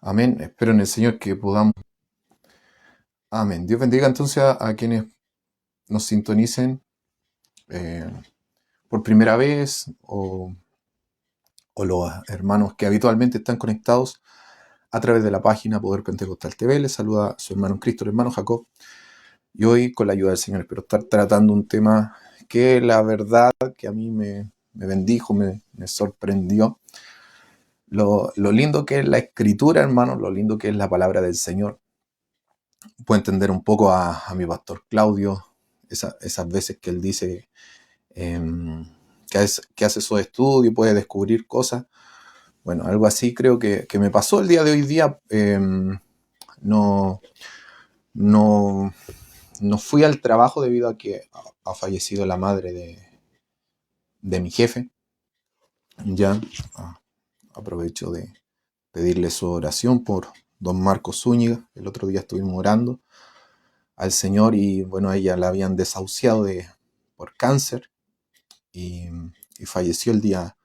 Amén. Espero en el Señor que podamos. Amén. Dios bendiga entonces a quienes nos sintonicen eh, por primera vez o los hermanos que habitualmente están conectados a través de la página Poder Pentecostal TV. Les saluda su hermano en Cristo, el hermano Jacob. Y hoy, con la ayuda del Señor, espero estar tratando un tema que la verdad que a mí me bendijo, me sorprendió. Lo lindo que es la escritura, hermano, lo lindo que es la palabra del Señor. Puedo entender un poco a mi pastor Claudio, esas veces que él dice eh, que hace esos estudios, puede descubrir cosas. Bueno, algo así creo que me pasó el día de hoy día. No, no, no fui al trabajo debido a que ha fallecido la madre de mi jefe. Ya aprovecho de pedirle su oración por don Marcos Zúñiga. El otro día estuvimos orando al Señor y bueno, a ella la habían desahuciado por cáncer y, y falleció el día,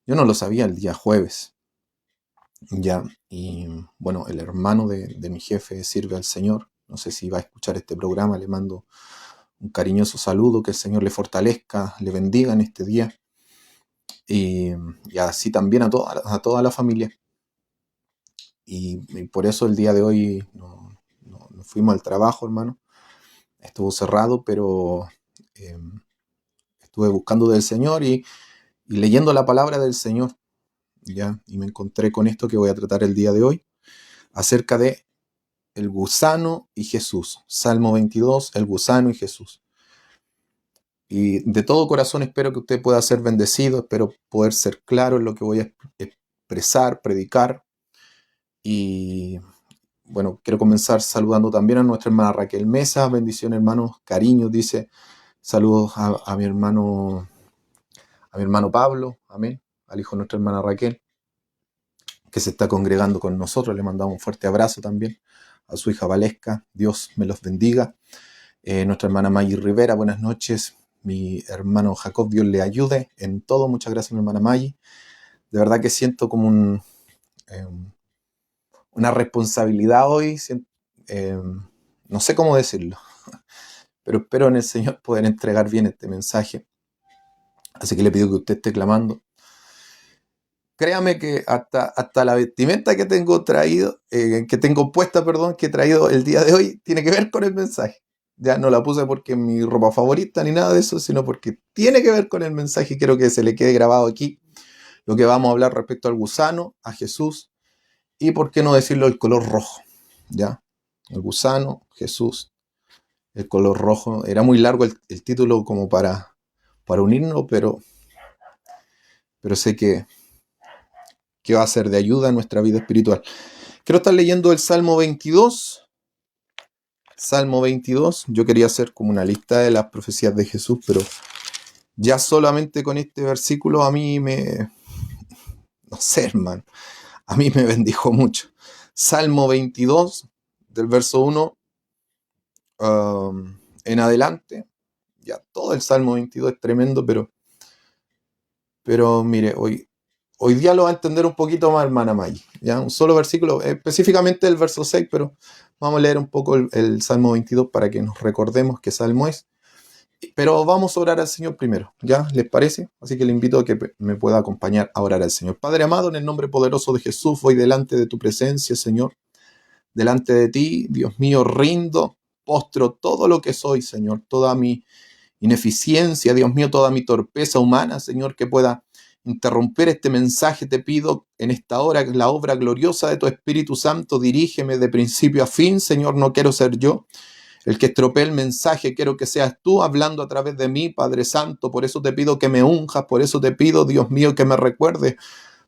yo no lo sabía, el día jueves. Ya, y bueno, el hermano de mi jefe sirve al Señor. No sé si va a escuchar este programa, le mando un cariñoso saludo, que el Señor le fortalezca, le bendiga en este día y, y así también a toda la familia. Y por eso el día de hoy no fuimos al trabajo, hermano. Estuvo cerrado, pero eh, estuve buscando del Señor y leyendo la palabra del Señor, ¿ya? Y me encontré con esto que voy a tratar el día de hoy, acerca de el gusano y Jesús. Salmo 22, el gusano y Jesús. Y de todo corazón espero que usted pueda ser bendecido, espero poder ser claro en lo que voy a expresar, predicar. Y bueno, quiero comenzar saludando también a nuestra hermana Raquel Mesa. Bendición, hermanos, cariños, dice. Saludos a mi hermano Pablo, amén, al hijo de nuestra hermana Raquel, que se está congregando con nosotros. Le mandamos un fuerte abrazo también a su hija Valesca. Dios me los bendiga. Nuestra hermana Maggie Rivera, buenas noches. Mi hermano Jacob, Dios le ayude en todo. Muchas gracias, mi hermana Maggie. De verdad que siento como eh, una responsabilidad hoy. Eh, no sé cómo decirlo, pero espero en el Señor poder entregar bien este mensaje. Así que le pido que usted esté clamando. Créame que hasta la vestimenta que tengo puesta, perdón, que he traído el día de hoy, tiene que ver con el mensaje. Ya no la puse porque es mi ropa favorita ni nada de eso, sino porque tiene que ver con el mensaje y quiero que se le quede grabado aquí lo que vamos a hablar respecto al gusano, a Jesús y, por qué no decirlo, el color rojo. ¿Ya? El gusano, Jesús, el color rojo. Era muy largo el título como para unirnos, pero sé que va a ser de ayuda en nuestra vida espiritual. Quiero estar leyendo el Salmo 22. Salmo 22. Yo quería hacer como una lista de las profecías de Jesús, pero ya solamente con este versículo a mí no sé, hermano, a mí me bendijo mucho. Salmo 22, del verso 1 en adelante. Ya todo el Salmo 22 es tremendo, pero mire, hoy día lo va a entender un poquito más, hermana May. Ya un solo versículo, específicamente el verso 6, pero vamos a leer un poco el Salmo 22 para que nos recordemos qué salmo es. Pero vamos a orar al Señor primero, ¿ya? ¿Les parece? Así que le invito a que me pueda acompañar a orar al Señor. Padre amado, en el nombre poderoso de Jesús, voy delante de tu presencia, Señor. Delante de ti, Dios mío, rindo, postro todo lo que soy, Señor, toda mi ineficiencia, Dios mío, toda mi torpeza humana, Señor, que pueda interrumpir este mensaje. Te pido en esta hora, la obra gloriosa de tu Espíritu Santo, dirígeme de principio a fin, Señor, no quiero ser yo el que estropee el mensaje, quiero que seas tú hablando a través de mí, Padre Santo. Por eso te pido que me unjas, por eso te pido, Dios mío, que me recuerdes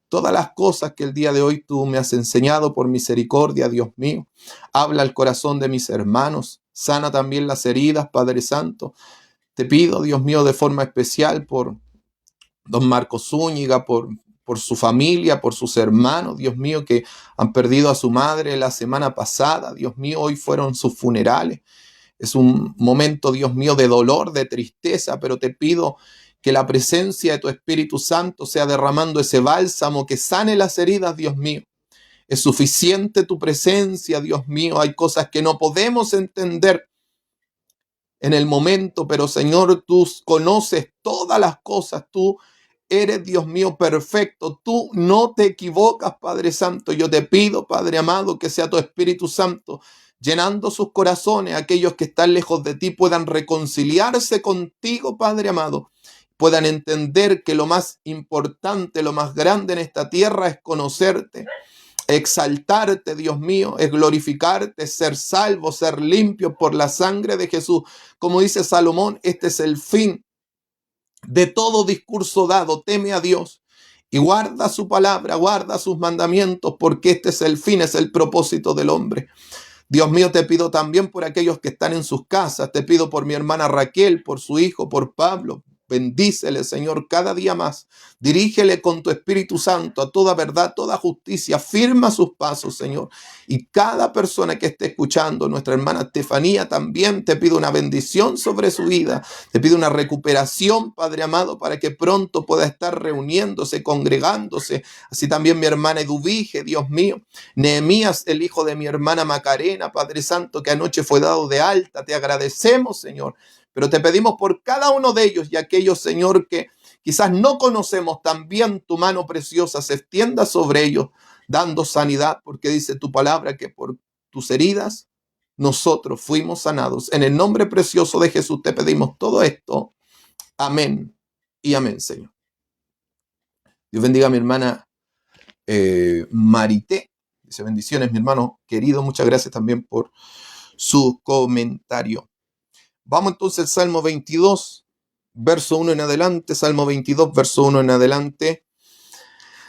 todas las cosas que el día de hoy tú me has enseñado por misericordia, Dios mío. Habla al corazón de mis hermanos, sana también las heridas, Padre Santo. Te pido, Dios mío, de forma especial por don Marcos Zúñiga, por su familia, por sus hermanos, Dios mío, que han perdido a su madre la semana pasada. Dios mío, hoy fueron sus funerales. Es un momento, Dios mío, de dolor, de tristeza, pero te pido que la presencia de tu Espíritu Santo sea derramando ese bálsamo que sane las heridas, Dios mío. Es suficiente tu presencia, Dios mío. Hay cosas que no podemos entender en el momento, pero Señor, tú conoces todas las cosas. Tú eres, Dios mío, perfecto. Tú no te equivocas, Padre Santo. Yo te pido, Padre amado, que sea tu Espíritu Santo llenando sus corazones. Aquellos que están lejos de ti puedan reconciliarse contigo, Padre amado. Puedan entender que lo más importante, lo más grande en esta tierra es conocerte, exaltarte, Dios mío, es glorificarte, es ser salvo, ser limpio por la sangre de Jesús. Como dice Salomón, este es el fin de todo discurso dado. Teme a Dios y guarda su palabra, guarda sus mandamientos, porque este es el fin, es el propósito del hombre. Dios mío, te pido también por aquellos que están en sus casas. Te pido por mi hermana Raquel, por su hijo, por Pablo. Bendícele, Señor, cada día más. Dirígele con tu Espíritu Santo a toda verdad, toda justicia. Firma sus pasos, Señor. Y cada persona que esté escuchando, nuestra hermana Estefanía, también te pido una bendición sobre su vida. Te pido una recuperación, Padre amado, para que pronto pueda estar reuniéndose, congregándose. Así también mi hermana Eduvige, Dios mío. Nehemías, el hijo de mi hermana Macarena, Padre Santo, que anoche fue dado de alta. Te agradecemos, Señor. Pero te pedimos por cada uno de ellos y aquellos, Señor, que quizás no conocemos, también tu mano preciosa se extienda sobre ellos, dando sanidad, porque dice tu palabra que por tus heridas nosotros fuimos sanados. En el nombre precioso de Jesús te pedimos todo esto. Amén y amén, Señor. Dios bendiga a mi hermana Marité. Dice bendiciones, mi hermano querido. Muchas gracias también por su comentario. Vamos entonces al Salmo 22, verso 1 en adelante. Salmo 22, verso 1 en adelante.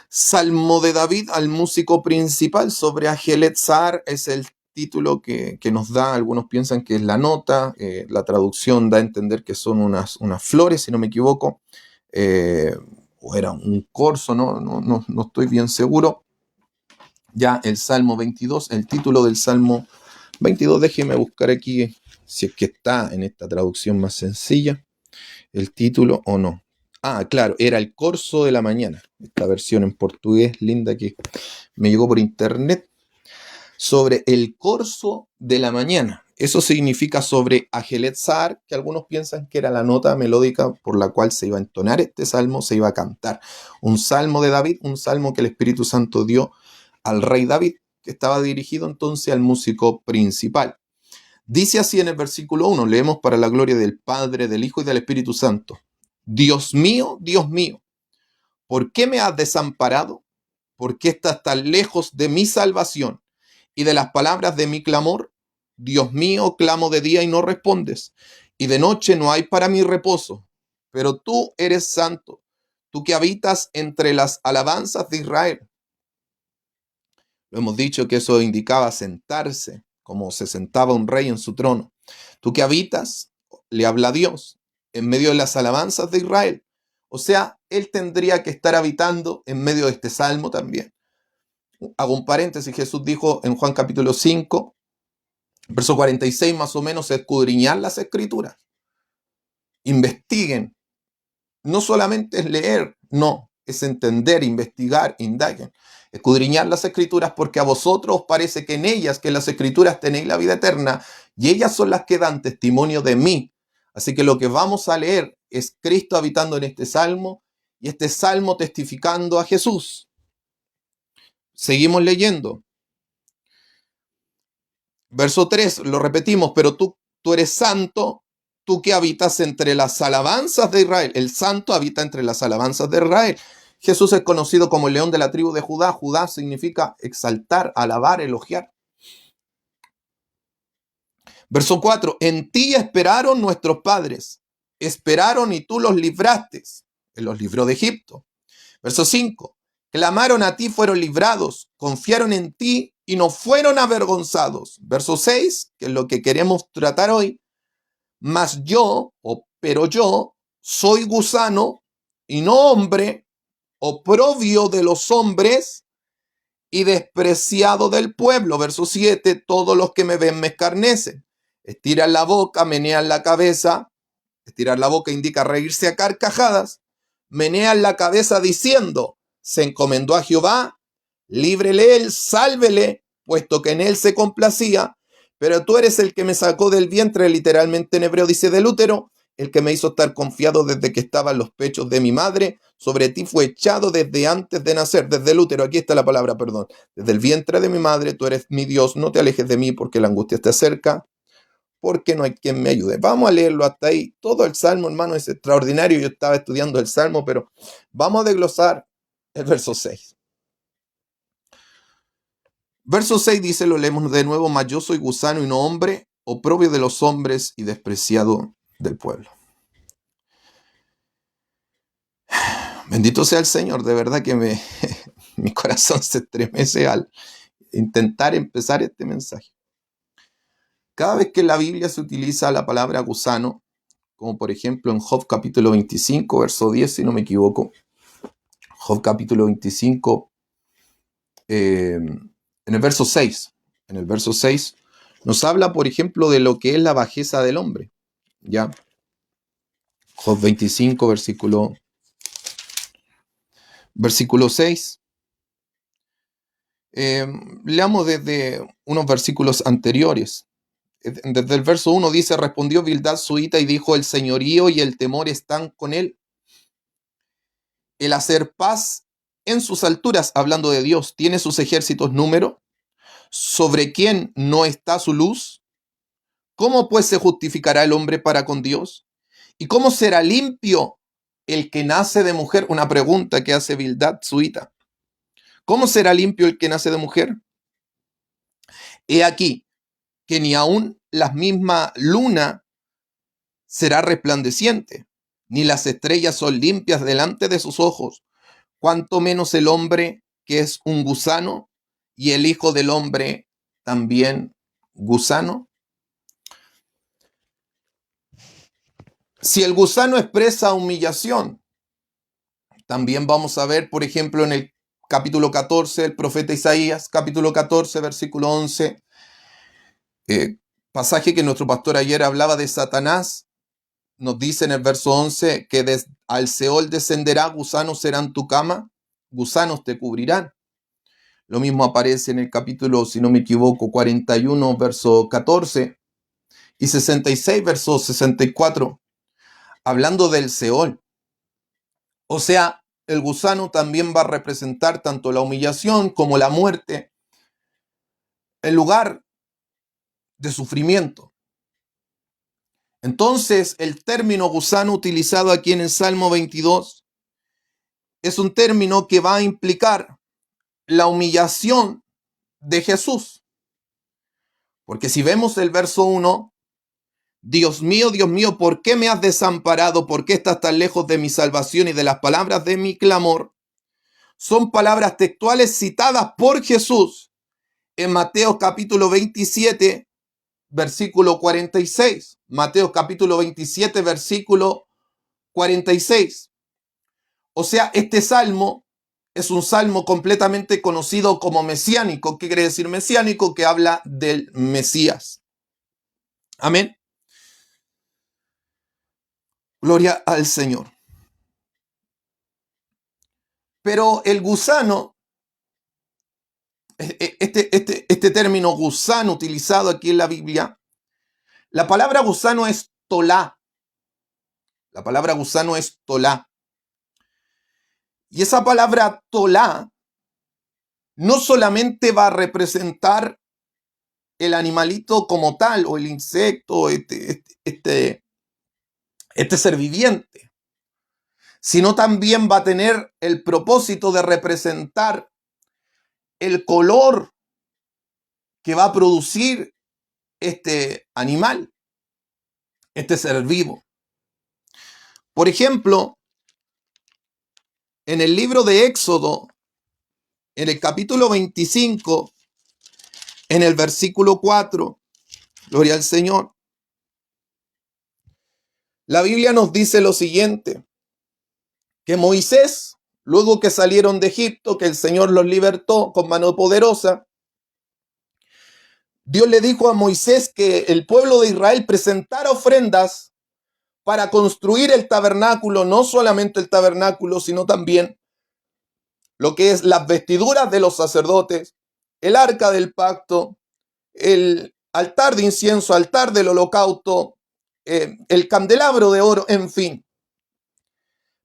Salmo de David al músico principal sobre Ajelet Zahar es el título que nos da. Algunos piensan que es la nota. La traducción da a entender que son unas flores, si no me equivoco. O era un corso, no estoy bien seguro. Ya el Salmo 22, el título del Salmo 22, déjeme buscar aquí si es que está en esta traducción más sencilla, el título o no. Ah, claro, era el corso de la mañana. Esta versión en portugués linda que me llegó por internet. Sobre el corso de la mañana. Eso significa sobre Ajelet Zahar, que algunos piensan que era la nota melódica por la cual se iba a entonar este salmo, se iba a cantar. Un salmo de David, un salmo que el Espíritu Santo dio al rey David, que estaba dirigido entonces al músico principal. Dice así en el versículo 1, leemos para la gloria del Padre, del Hijo y del Espíritu Santo. Dios mío, ¿por qué me has desamparado? ¿Por qué estás tan lejos de mi salvación y de las palabras de mi clamor? Dios mío, clamo de día y no respondes, y de noche no hay para mi reposo. Pero tú eres santo, tú que habitas entre las alabanzas de Israel. Lo hemos dicho que eso indicaba sentarse, como se sentaba un rey en su trono. Tú que habitas, le habla a Dios, en medio de las alabanzas de Israel. O sea, él tendría que estar habitando en medio de este salmo también. Hago un paréntesis, Jesús dijo en Juan capítulo 5, verso 46 más o menos, escudriñar las escrituras. Investiguen. No solamente es leer, no, es entender, investigar, indaguen. Escudriñar las escrituras porque a vosotros os parece que en ellas, que en las escrituras tenéis la vida eterna y ellas son las que dan testimonio de mí. Así que lo que vamos a leer es Cristo habitando en este salmo y este salmo testificando a Jesús. Seguimos leyendo. Verso 3, lo repetimos, pero tú eres santo, tú que habitas entre las alabanzas de Israel. El santo habita entre las alabanzas de Israel. Jesús es conocido como el león de la tribu de Judá. Judá significa exaltar, alabar, elogiar. Verso 4, en ti esperaron nuestros padres. Esperaron y tú los libraste. Él los libró de Egipto. Verso 5, clamaron a ti, fueron librados. Confiaron en ti y no fueron avergonzados. Verso 6, que es lo que queremos tratar hoy. Pero yo, soy gusano y no hombre, oprobio de los hombres y despreciado del pueblo. Verso 7, todos los que me ven me escarnecen. Estiran la boca, menean la cabeza. Estirar la boca indica reírse a carcajadas. Menean la cabeza diciendo, se encomendó a Jehová, líbrele él, sálvele, puesto que en él se complacía, pero tú eres el que me sacó del vientre, literalmente en hebreo dice del útero, el que me hizo estar confiado desde que estaba en los pechos de mi madre, sobre ti fue echado desde antes de nacer, desde el útero, aquí está la palabra, perdón, desde el vientre de mi madre, tú eres mi Dios, no te alejes de mí porque la angustia está cerca, porque no hay quien me ayude. Vamos a leerlo hasta ahí. Todo el Salmo, hermano, es extraordinario. Yo estaba estudiando el Salmo, pero vamos a desglosar el verso 6. Verso 6 dice, lo leemos de nuevo, mas yo soy gusano y no hombre, oprobio de los hombres y despreciado del pueblo. Bendito sea el Señor, de verdad que mi corazón se estremece al intentar empezar este mensaje. Cada vez que en la Biblia se utiliza la palabra gusano, como por ejemplo en Job capítulo 25, verso 10, si no me equivoco, Job capítulo 25, en el verso 6, nos habla, por ejemplo, de lo que es la bajeza del hombre, ¿ya? Job 25, versículo 6. Leamos desde unos versículos anteriores. Desde el verso 1 dice, respondió Bildad suita y dijo, el señorío y el temor están con él. El hacer paz en sus alturas, hablando de Dios, tiene sus ejércitos número. ¿Sobre quién no está su luz? ¿Cómo pues se justificará el hombre para con Dios? ¿Y cómo será limpio el que nace de mujer? Una pregunta que hace Bildad suita. ¿Cómo será limpio el que nace de mujer? He aquí que ni aun la misma luna será resplandeciente, ni las estrellas son limpias delante de sus ojos, cuanto menos el hombre que es un gusano, y el hijo del hombre también gusano. Si el gusano expresa humillación, también vamos a ver, por ejemplo, en el capítulo 14, el profeta Isaías, capítulo 14, versículo 11, pasaje que nuestro pastor ayer hablaba de Satanás, nos dice en el verso 11 que al Seol descenderá, gusanos serán tu cama, gusanos te cubrirán. Lo mismo aparece en el capítulo, si no me equivoco, 41, verso 14 y 66, verso 64, hablando del Seol. O sea, el gusano también va a representar tanto la humillación como la muerte, el lugar de sufrimiento. Entonces, el término gusano utilizado aquí en el Salmo 22 es un término que va a implicar la humillación de Jesús. Porque si vemos el verso 1, Dios mío, ¿por qué me has desamparado? ¿Por qué estás tan lejos de mi salvación y de las palabras de mi clamor? Son palabras textuales citadas por Jesús en Mateo capítulo 27, versículo 46. Mateo capítulo 27, versículo 46. O sea, este salmo es un salmo completamente conocido como mesiánico. ¿Qué quiere decir mesiánico? Que habla del Mesías. Amén. Gloria al Señor. Pero el gusano, este término gusano utilizado aquí en la Biblia, la palabra gusano es tolá. La palabra gusano es tolá. Y esa palabra tolá no solamente va a representar el animalito como tal o el insecto, este ser viviente, sino también va a tener el propósito de representar el color que va a producir este animal, este ser vivo. Por ejemplo, en el libro de Éxodo, en el capítulo 25, en el versículo 4, gloria al Señor, la Biblia nos dice lo siguiente, que Moisés, luego que salieron de Egipto, que el Señor los libertó con mano poderosa, Dios le dijo a Moisés que el pueblo de Israel presentara ofrendas para construir el tabernáculo, no solamente el tabernáculo, sino también lo que es las vestiduras de los sacerdotes, el arca del pacto, el altar de incienso, altar del holocausto, el candelabro de oro, en fin.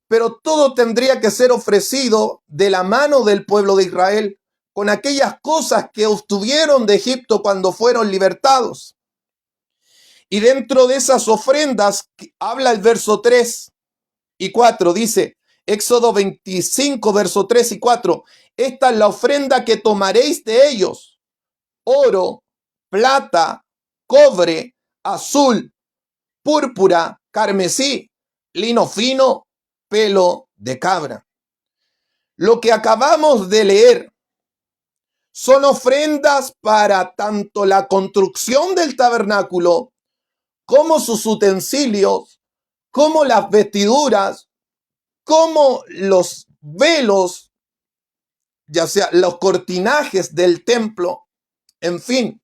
Pero todo tendría que ser ofrecido de la mano del pueblo de Israel, con aquellas cosas que obtuvieron de Egipto cuando fueron libertados. Y dentro de esas ofrendas habla el verso 3 y 4, dice Éxodo 25, verso 3 y 4, esta es la ofrenda que tomaréis de ellos: oro, plata, cobre, azul, púrpura, carmesí, lino fino, pelo de cabra. Lo que acabamos de leer son ofrendas para tanto la construcción del tabernáculo, como sus utensilios, como las vestiduras, como los velos, ya sea los cortinajes del templo, en fin.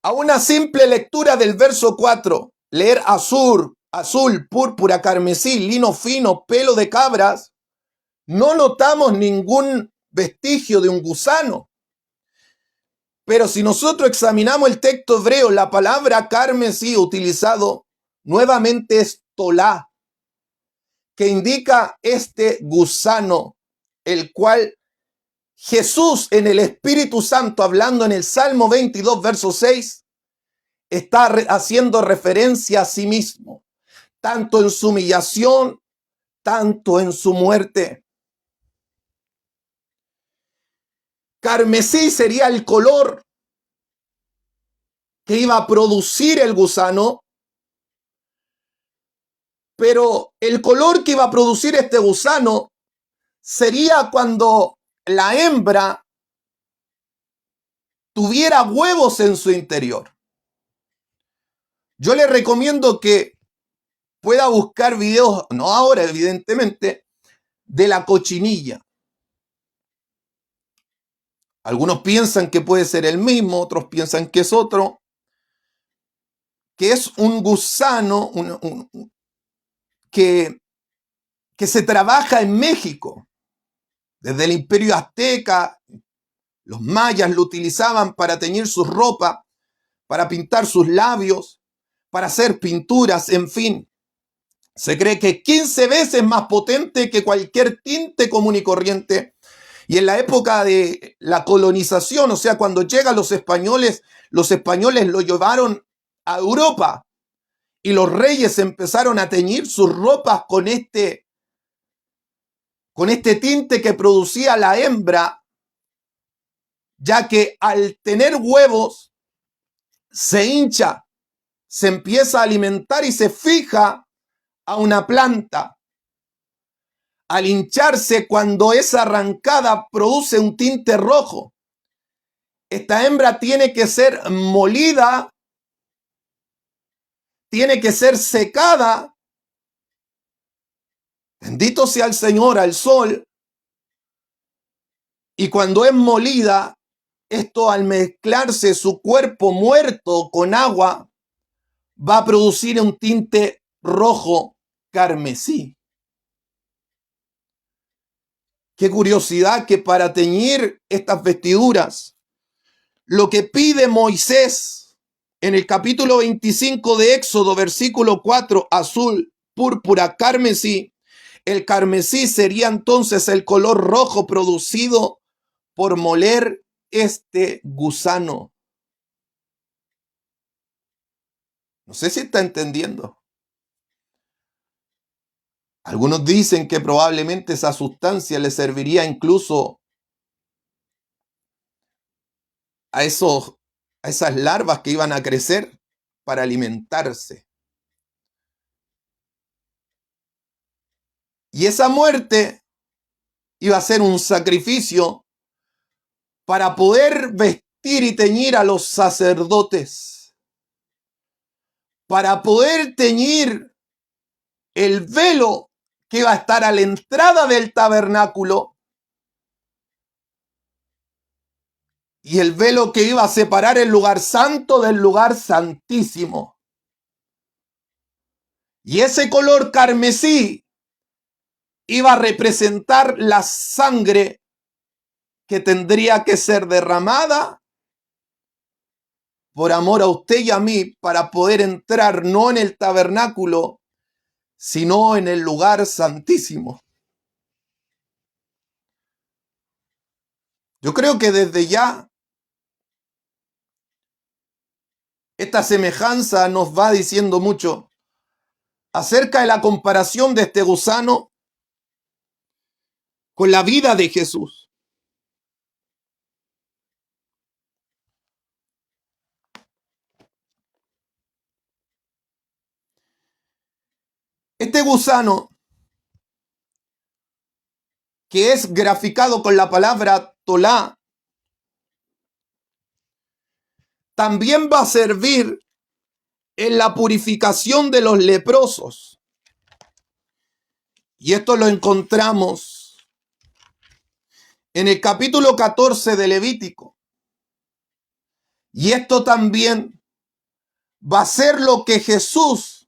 A una simple lectura del verso 4, leer azul, púrpura, carmesí, lino fino, pelo de cabras, no notamos ningún vestigio de un gusano. Pero si nosotros examinamos el texto hebreo, la palabra carmesí utilizado nuevamente es tolá, que indica este gusano, el cual Jesús en el Espíritu Santo, hablando en el Salmo 22, verso 6, está haciendo referencia a sí mismo, tanto en su humillación, tanto en su muerte. Carmesí sería el color que iba a producir el gusano, pero el color que iba a producir este gusano sería cuando la hembra tuviera huevos en su interior. Yo le recomiendo que pueda buscar videos, no ahora evidentemente, de la cochinilla. Algunos piensan que puede ser el mismo, otros piensan que es otro, que es un gusano que se trabaja en México. Desde el Imperio Azteca, los mayas lo utilizaban para teñir su ropa, para pintar sus labios, para hacer pinturas, en fin. Se cree que es 15 veces más potente que cualquier tinte común y corriente. Y en la época de la colonización, o sea, cuando llegan los españoles lo llevaron a Europa y los reyes empezaron a teñir sus ropas con este tinte que producía la hembra, ya que al tener huevos se hincha, se empieza a alimentar y se fija a una planta. Al hincharse, cuando es arrancada, produce un tinte rojo. Esta hembra tiene que ser molida, tiene que ser secada. Bendito sea el Señor, al sol. Y cuando es molida, esto al mezclarse su cuerpo muerto con agua, va a producir un tinte rojo carmesí. Qué curiosidad que para teñir estas vestiduras, lo que pide Moisés en el capítulo 25 de Éxodo, versículo 4, azul, púrpura, carmesí, el carmesí sería entonces el color rojo producido por moler este gusano. No sé si está entendiendo. Algunos dicen que probablemente esa sustancia le serviría incluso a esas larvas que iban a crecer para alimentarse. Y esa muerte iba a ser un sacrificio para poder vestir y teñir a los sacerdotes, para poder teñir el velo que iba a estar a la entrada del tabernáculo y el velo que iba a separar el lugar santo del lugar santísimo. Y ese color carmesí iba a representar la sangre que tendría que ser derramada por amor a usted y a mí para poder entrar no en el tabernáculo, sino en el lugar santísimo. Yo creo que desde ya esta semejanza nos va diciendo mucho acerca de la comparación de este gusano con la vida de Jesús. Este gusano, que es graficado con la palabra tolá, también va a servir en la purificación de los leprosos. Y esto lo encontramos en el capítulo 14 de Levítico. Y esto también va a ser lo que Jesús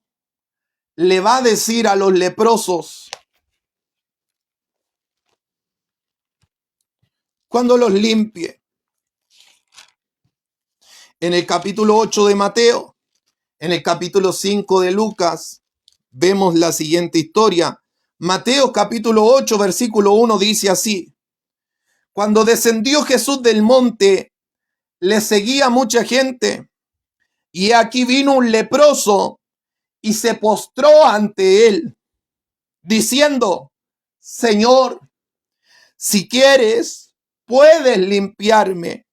le va a decir a los leprosos cuando los limpie. En el capítulo 8 de Mateo, en el capítulo 5 de Lucas, vemos la siguiente historia. Mateo capítulo 8, versículo 1 dice así: cuando descendió Jesús del monte, le seguía mucha gente, y aquí vino un leproso y se postró ante él, diciendo: Señor, si quieres, puedes limpiarme.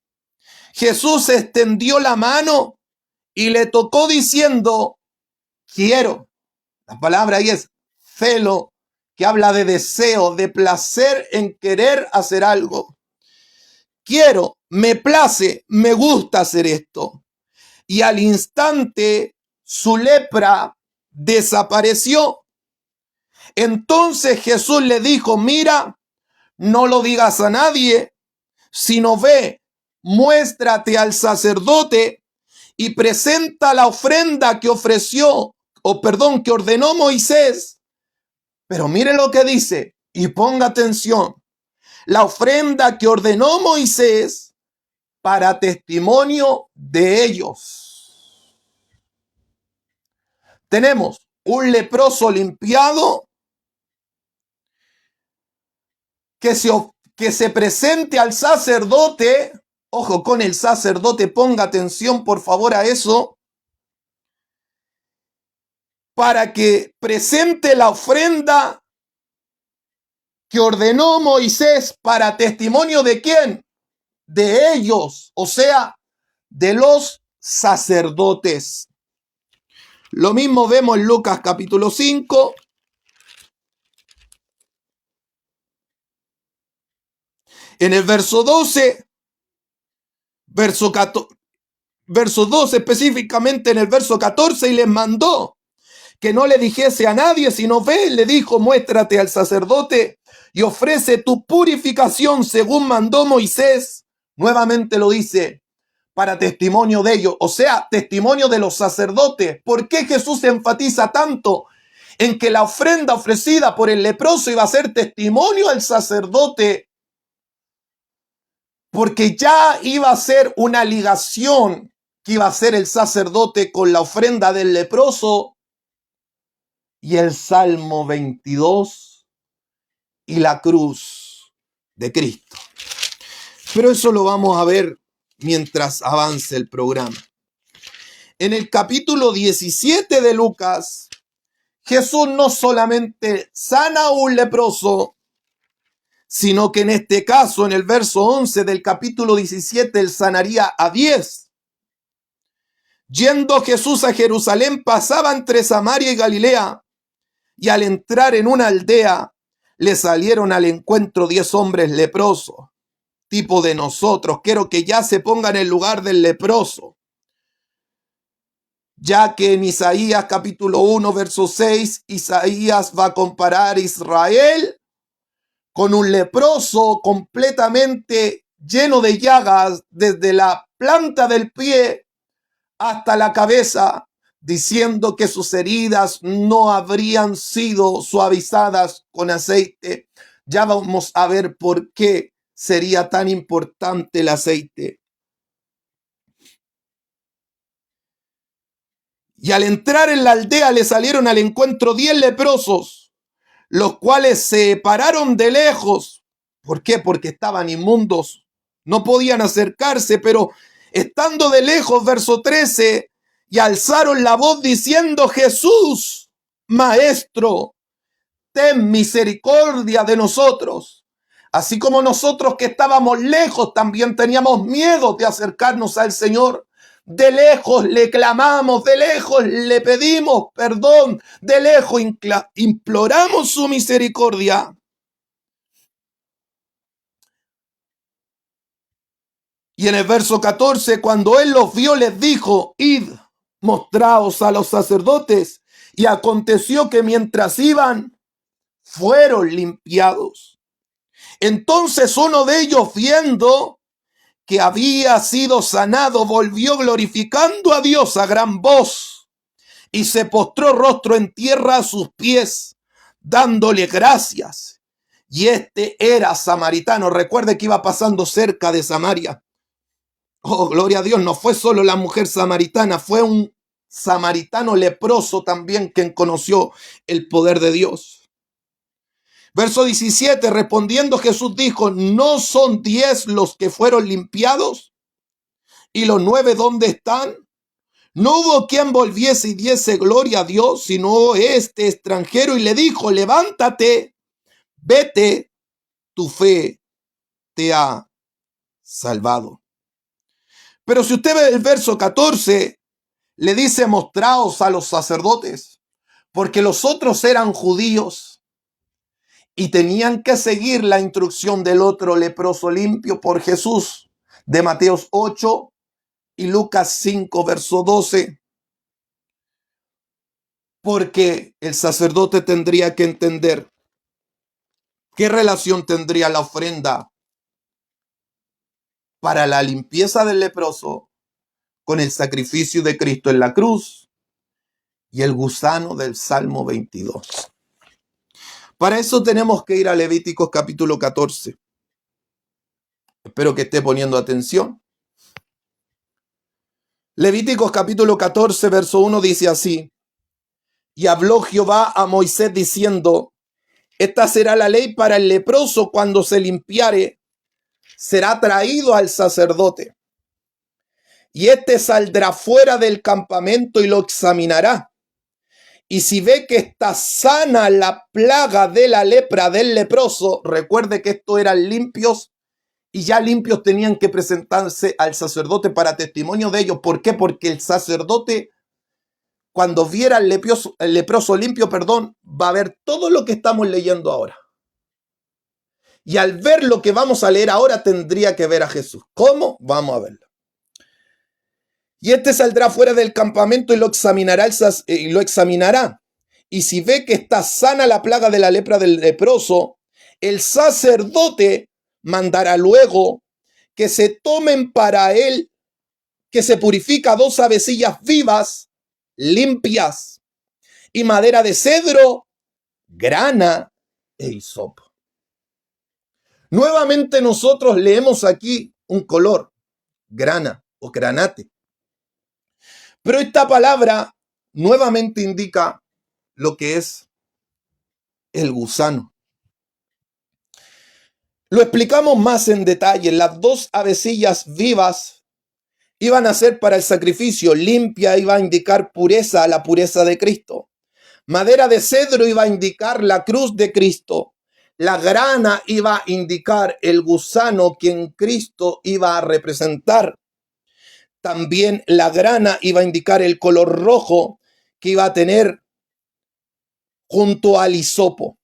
Jesús extendió la mano y le tocó diciendo: quiero. La palabra ahí es celo, que habla de deseo, de placer en querer hacer algo. Quiero, me place, me gusta hacer esto. Y al instante su lepra desapareció. Entonces Jesús le dijo: mira, no lo digas a nadie, sino ve, muéstrate al sacerdote y presenta la ofrenda que que ordenó Moisés. Pero mire lo que dice y ponga atención: la ofrenda que ordenó Moisés para testimonio de ellos. Tenemos un leproso limpiado que se presente al sacerdote. Ojo con el sacerdote, ponga atención por favor a eso, para que presente la ofrenda que ordenó Moisés para testimonio ¿de quién? De ellos, o sea, de los sacerdotes. Lo mismo vemos en Lucas capítulo 5. En el verso 12, verso 12 específicamente en el verso 14, y les mandó que no le dijese a nadie, sino ve, le dijo, muéstrate al sacerdote y ofrece tu purificación según mandó Moisés. Nuevamente lo dice, para testimonio de ellos, o sea, testimonio de los sacerdotes. ¿Por qué Jesús enfatiza tanto en que la ofrenda ofrecida por el leproso iba a ser testimonio al sacerdote? Porque ya iba a ser una ligación que iba a hacer el sacerdote con la ofrenda del leproso y el Salmo 22 y la cruz de Cristo. Pero eso lo vamos a ver mientras avance el programa. En el capítulo 17 de Lucas, Jesús no solamente sana a un leproso, sino que en este caso, en el verso 11 del capítulo 17, él sanaría a 10. Yendo Jesús a Jerusalén, pasaba entre Samaria y Galilea, y al entrar en una aldea, le salieron al encuentro 10 hombres leprosos, tipo de nosotros. Quiero que ya se ponga en el lugar del leproso, ya que en Isaías capítulo 1, verso 6, Isaías va a comparar a Israel con un leproso completamente lleno de llagas, desde la planta del pie hasta la cabeza, diciendo que sus heridas no habrían sido suavizadas con aceite. Ya vamos a ver por qué sería tan importante el aceite. Y al entrar en la aldea le salieron al encuentro 10 leprosos, los cuales se pararon de lejos. ¿Por qué? Porque estaban inmundos. No podían acercarse, pero estando de lejos, verso 13, y alzaron la voz diciendo: Jesús, Maestro, ten misericordia de nosotros. Así como nosotros que estábamos lejos también teníamos miedo de acercarnos al Señor. De lejos le clamamos, de lejos le pedimos perdón, de lejos imploramos su misericordia. Y en el verso 14, cuando él los vio, les dijo: id, mostraos a los sacerdotes. Y aconteció que mientras iban, fueron limpiados. Entonces uno de ellos, viendo que había sido sanado, volvió glorificando a Dios a gran voz y se postró rostro en tierra a sus pies, dándole gracias. Y este era samaritano. Recuerde que iba pasando cerca de Samaria. Oh, gloria a Dios, no fue solo la mujer samaritana, fue un samaritano leproso también quien conoció el poder de Dios. Verso 17, respondiendo Jesús dijo: ¿no son 10 los que fueron limpiados? ¿Y los 9 dónde están? No hubo quien volviese y diese gloria a Dios, sino este extranjero, y le dijo: levántate, vete, tu fe te ha salvado. Pero si usted ve el verso 14, le dice: mostraos a los sacerdotes, porque los otros eran judíos y tenían que seguir la instrucción del otro leproso limpio por Jesús, de Mateo 8 y Lucas 5, verso 12. Porque el sacerdote tendría que entender qué relación tendría la ofrenda para la limpieza del leproso con el sacrificio de Cristo en la cruz y el gusano del Salmo 22. Para eso tenemos que ir a Levíticos capítulo 14. Espero que esté poniendo atención. Levíticos capítulo 14, verso 1 dice así: y habló Jehová a Moisés diciendo: esta será la ley para el leproso cuando se limpiare, será traído al sacerdote. Y éste saldrá fuera del campamento y lo examinará. Y si ve que está sana la plaga de la lepra del leproso, recuerde que estos eran limpios y ya limpios tenían que presentarse al sacerdote para testimonio de ellos. ¿Por qué? Porque el sacerdote, cuando viera al leproso limpio, va a ver todo lo que estamos leyendo ahora. Y al ver lo que vamos a leer ahora, tendría que ver a Jesús. ¿Cómo? Vamos a verlo. Y este saldrá fuera del campamento y lo examinará. Y si ve que está sana la plaga de la lepra del leproso, el sacerdote mandará luego que se tomen para él, que se purifica 2 avecillas vivas, limpias, y madera de cedro, grana e hisopo. Nuevamente nosotros leemos aquí un color, grana o granate. Pero esta palabra nuevamente indica lo que es el gusano. Lo explicamos más en detalle. Las 2 avecillas vivas iban a ser para el sacrificio. Limpia iba a indicar pureza, la pureza de Cristo. Madera de cedro iba a indicar la cruz de Cristo. La grana iba a indicar el gusano quien Cristo iba a representar. También la grana iba a indicar el color rojo que iba a tener junto al hisopo.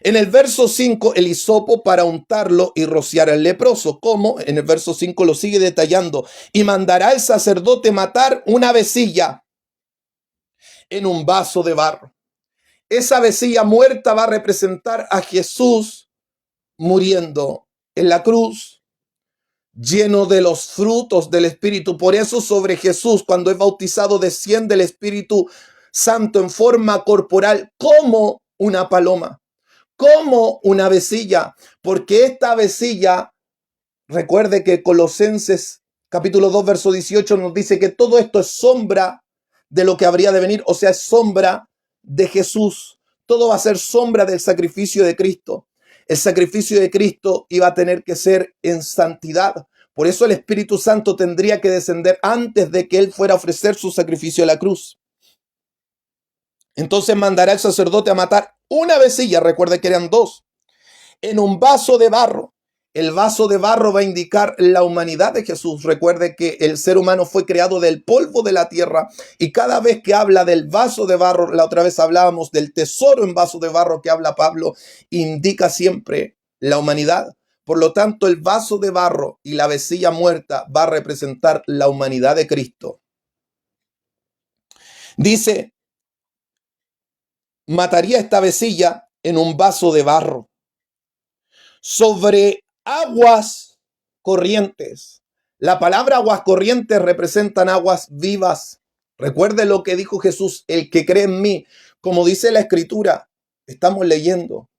En el verso 5, el hisopo para untarlo y rociar al leproso. ¿Cómo? En el verso 5 lo sigue detallando. Y mandará el sacerdote matar una avecilla en un vaso de barro. Esa avecilla muerta va a representar a Jesús muriendo en la cruz, lleno de los frutos del Espíritu. Por eso sobre Jesús, cuando es bautizado, desciende el Espíritu Santo en forma corporal como una paloma, como una avecilla, porque esta avecilla, recuerde que Colosenses capítulo 2, verso 18 nos dice que todo esto es sombra de lo que habría de venir, o sea, es sombra de Jesús. Todo va a ser sombra del sacrificio de Cristo. El sacrificio de Cristo iba a tener que ser en santidad. Por eso el Espíritu Santo tendría que descender antes de que Él fuera a ofrecer su sacrificio a la cruz. Entonces mandará el sacerdote a matar una avecilla, recuerde que eran dos, en un vaso de barro. El vaso de barro va a indicar la humanidad de Jesús. Recuerde que el ser humano fue creado del polvo de la tierra y cada vez que habla del vaso de barro, la otra vez hablábamos del tesoro en vaso de barro que habla Pablo, indica siempre la humanidad. Por lo tanto, el vaso de barro y la avecilla muerta va a representar la humanidad de Cristo. Dice, mataría esta avecilla en un vaso de barro sobre aguas corrientes. La palabra aguas corrientes representan aguas vivas. Recuerde lo que dijo Jesús, el que cree en mí, como dice la Escritura, estamos leyendo,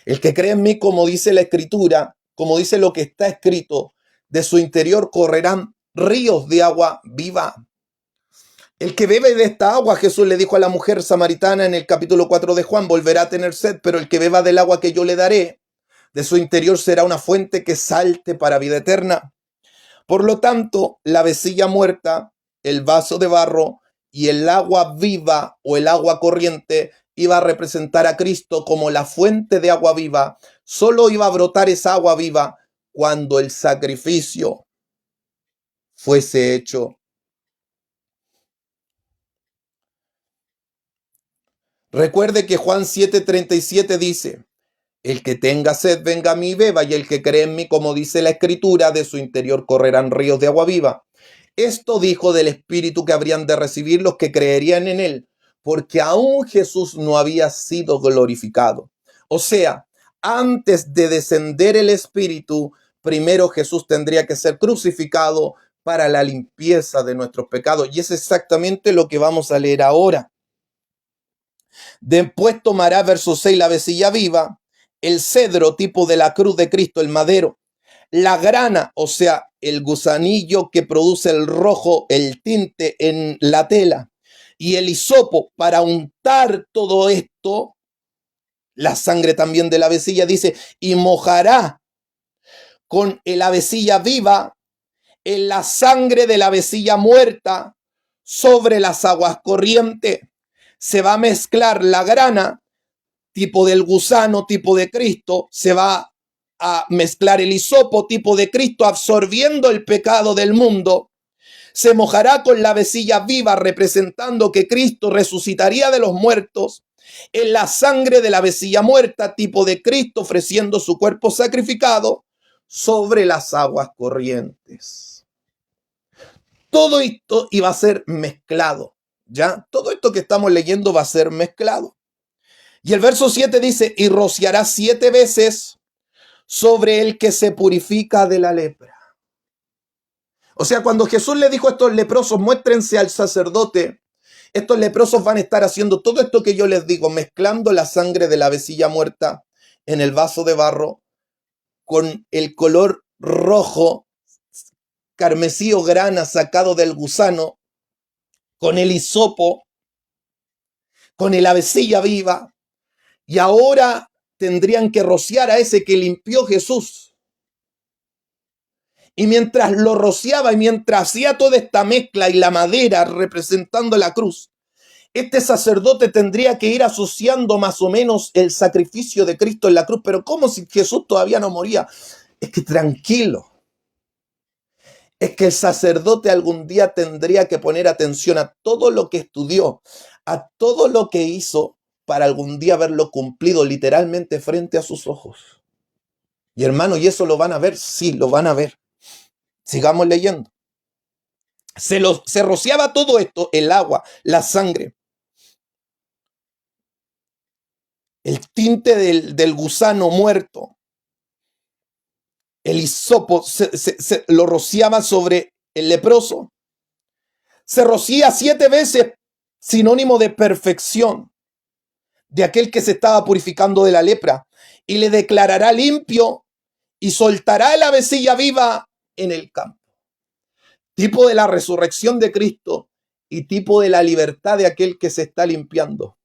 el que cree en mí, como dice la Escritura, como dice lo que está escrito, de su interior correrán ríos de agua viva. El que bebe de esta agua, Jesús le dijo a la mujer samaritana en el capítulo 4 de Juan, volverá a tener sed, pero el que beba del agua que yo le daré, de su interior será una fuente que salte para vida eterna. Por lo tanto, la avecilla muerta, el vaso de barro y el agua viva o el agua corriente iba a representar a Cristo como la fuente de agua viva. Solo iba a brotar esa agua viva cuando el sacrificio fuese hecho. Recuerde que Juan 7:37 dice, el que tenga sed, venga a mí y beba, y el que cree en mí, como dice la Escritura, de su interior correrán ríos de agua viva. Esto dijo del Espíritu que habrían de recibir los que creerían en él, porque aún Jesús no había sido glorificado. O sea, antes de descender el Espíritu, primero Jesús tendría que ser crucificado para la limpieza de nuestros pecados. Y es exactamente lo que vamos a leer ahora. Después tomará, verso 6, la avecilla viva, el cedro, tipo de la cruz de Cristo, el madero, la grana, o sea, el gusanillo que produce el rojo, el tinte en la tela, y el hisopo para untar todo esto, la sangre también de la avecilla, dice, y mojará con la avecilla viva en la sangre de la avecilla muerta sobre las aguas corrientes. Se va a mezclar la grana, tipo del gusano, tipo de Cristo, se va a mezclar el hisopo, tipo de Cristo, absorbiendo el pecado del mundo. Se mojará con la avecilla viva, representando que Cristo resucitaría de los muertos, en la sangre de la avecilla muerta, tipo de Cristo, ofreciendo su cuerpo sacrificado sobre las aguas corrientes. Todo esto iba a ser mezclado, ¿ya? Todo esto que estamos leyendo va a ser mezclado. Y el verso 7 dice, y rociará 7 veces sobre el que se purifica de la lepra. O sea, cuando Jesús le dijo a estos leprosos, muéstrense al sacerdote, estos leprosos van a estar haciendo todo esto que yo les digo, mezclando la sangre de la avecilla muerta en el vaso de barro con el color rojo, carmesí o grana sacado del gusano, con el hisopo, con el avecilla viva, y ahora tendrían que rociar a ese que limpió Jesús. Y mientras lo rociaba y mientras hacía toda esta mezcla y la madera representando la cruz, este sacerdote tendría que ir asociando más o menos el sacrificio de Cristo en la cruz. Pero ¿cómo si Jesús todavía no moría? Es que tranquilo. Es que el sacerdote algún día tendría que poner atención a todo lo que estudió, a todo lo que hizo, para algún día verlo cumplido literalmente frente a sus ojos. Y hermano, ¿y eso lo van a ver? Sí, lo van a ver. Sigamos leyendo. Se rociaba todo esto, el agua, la sangre, el tinte del gusano muerto, El hisopo lo rociaba sobre el leproso. Se rocía 7 veces, sinónimo de perfección, de aquel que se estaba purificando de la lepra, y le declarará limpio y soltará la avecilla viva en el campo. Tipo de la resurrección de Cristo y tipo de la libertad de aquel que se está limpiando.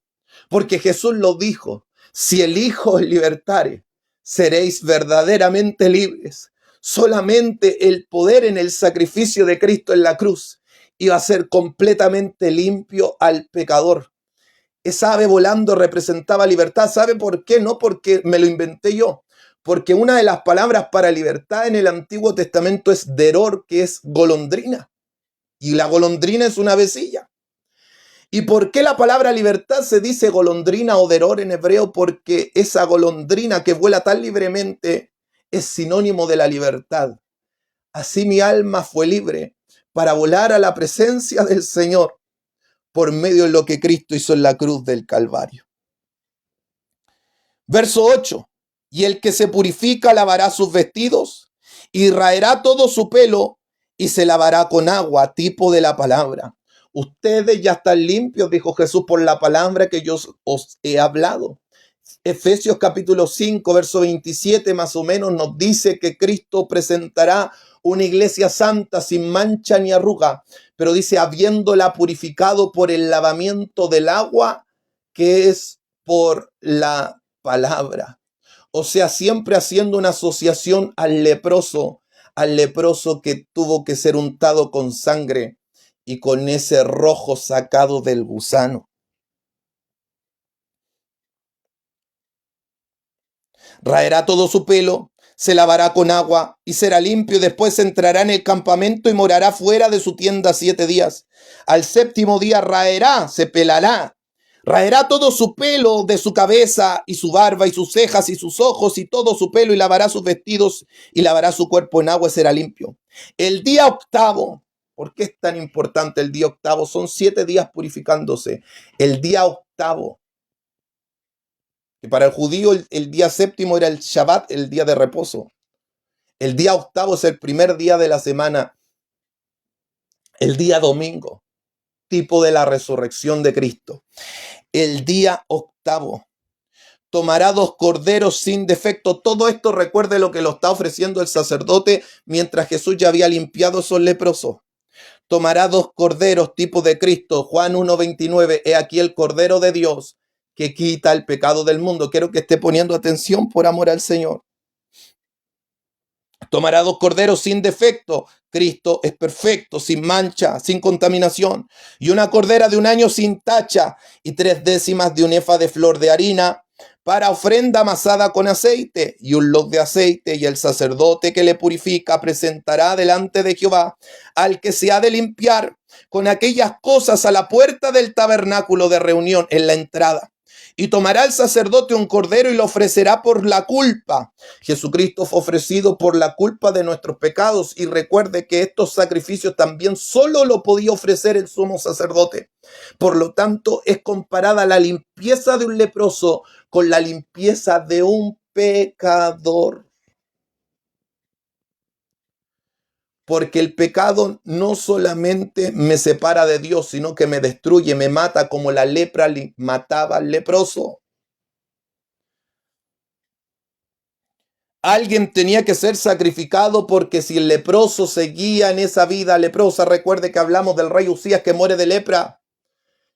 Porque Jesús lo dijo: si el Hijo os libertare, seréis verdaderamente libres. Solamente el poder en el sacrificio de Cristo en la cruz iba a ser completamente limpio al pecador. Esa ave volando representaba libertad. ¿Sabe por qué? No porque me lo inventé yo. Porque una de las palabras para libertad en el Antiguo Testamento es deror, que es golondrina. Y la golondrina es una avecilla. ¿Y por qué la palabra libertad se dice golondrina o deror en hebreo? Porque esa golondrina que vuela tan libremente es sinónimo de la libertad. Así mi alma fue libre para volar a la presencia del Señor por medio de lo que Cristo hizo en la cruz del Calvario. Verso 8. Y el que se purifica lavará sus vestidos y raerá todo su pelo y se lavará con agua, tipo de la palabra. Ustedes ya están limpios, dijo Jesús, por la palabra que yo os he hablado. Efesios capítulo 5, verso 27 más o menos nos dice que Cristo presentará una iglesia santa sin mancha ni arruga, pero dice habiéndola purificado por el lavamiento del agua que es por la palabra. O sea, siempre haciendo una asociación al leproso que tuvo que ser untado con sangre y con ese rojo sacado del gusano. Raerá todo su pelo, se lavará con agua y será limpio. Después entrará en el campamento y morará fuera de su tienda 7 días. Al 7º día raerá, se pelará. Raerá todo su pelo de su cabeza y su barba y sus cejas y sus ojos y todo su pelo y lavará sus vestidos y lavará su cuerpo en agua y será limpio. El día 8, ¿por qué es tan importante el día 8? Son 7 días purificándose. El día 8, que para el judío el día 7 era el Shabbat, el día de reposo. El día 8 es el primer día de la semana, el día domingo, tipo de la resurrección de Cristo. El día 8 tomará 2 corderos sin defecto. Todo esto, recuerde lo que lo está ofreciendo el sacerdote mientras Jesús ya había limpiado esos leprosos. Tomará 2 corderos tipo de Cristo. Juan 1:29, he aquí el cordero de Dios que quita el pecado del mundo. Quiero que esté poniendo atención por amor al Señor. Tomará 2 corderos sin defecto. Cristo es perfecto, sin mancha, sin contaminación. Y una cordera de 1 año sin tacha y 3/10 de un efa de flor de harina para ofrenda amasada con aceite y un log de aceite. Y el sacerdote que le purifica presentará delante de Jehová al que se ha de limpiar con aquellas cosas a la puerta del tabernáculo de reunión en la entrada. Y tomará el sacerdote un cordero y lo ofrecerá por la culpa. Jesucristo fue ofrecido por la culpa de nuestros pecados. Y recuerde que estos sacrificios también solo lo podía ofrecer el sumo sacerdote. Por lo tanto, es comparada la limpieza de un leproso con la limpieza de un pecador. Porque el pecado no solamente me separa de Dios, sino que me destruye, me mata como la lepra mataba al leproso. Alguien tenía que ser sacrificado porque si el leproso seguía en esa vida leprosa, recuerde que hablamos del rey Usías que muere de lepra.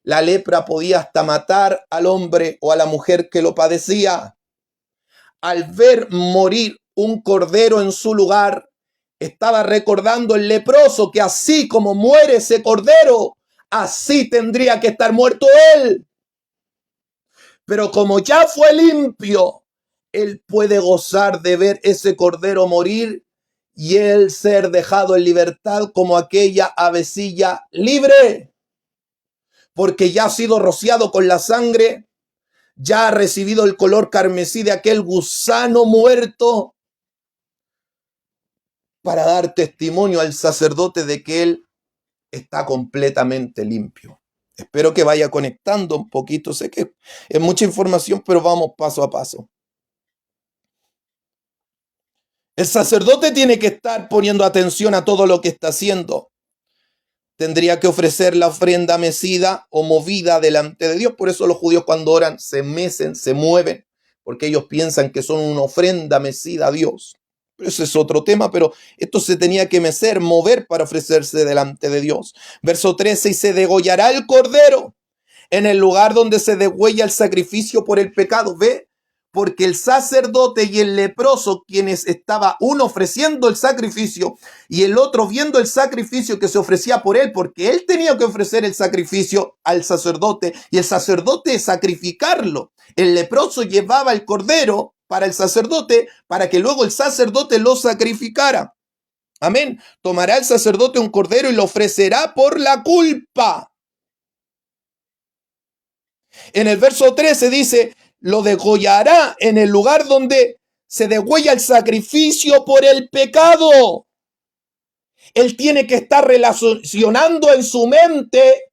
La lepra podía hasta matar al hombre o a la mujer que lo padecía. Al ver morir un cordero en su lugar, estaba recordando el leproso que así como muere ese cordero, así tendría que estar muerto él. Pero como ya fue limpio, él puede gozar de ver ese cordero morir y él ser dejado en libertad como aquella avecilla libre, porque ya ha sido rociado con la sangre, ya ha recibido el color carmesí de aquel gusano muerto, para dar testimonio al sacerdote de que él está completamente limpio. Espero que vaya conectando un poquito. Sé que es mucha información, pero vamos paso a paso. El sacerdote tiene que estar poniendo atención a todo lo que está haciendo. Tendría que ofrecer la ofrenda mecida o movida delante de Dios. Por eso los judíos cuando oran se mecen, se mueven, porque ellos piensan que son una ofrenda mecida a Dios. Pero ese es otro tema, pero esto se tenía que mecer, mover para ofrecerse delante de Dios. Verso 13, y se degollará el cordero en el lugar donde se degüella el sacrificio por el pecado. ¿Ve? Porque el sacerdote y el leproso, quienes estaba uno ofreciendo el sacrificio y el otro viendo el sacrificio que se ofrecía por él, porque él tenía que ofrecer el sacrificio al sacerdote y el sacerdote sacrificarlo. El leproso llevaba el cordero para el sacerdote para que luego el sacerdote lo sacrificara. Amén. Tomará el sacerdote un cordero y lo ofrecerá por la culpa. En el verso 13 dice, lo degollará en el lugar donde se degüella el sacrificio por el pecado. Él tiene que estar relacionando en su mente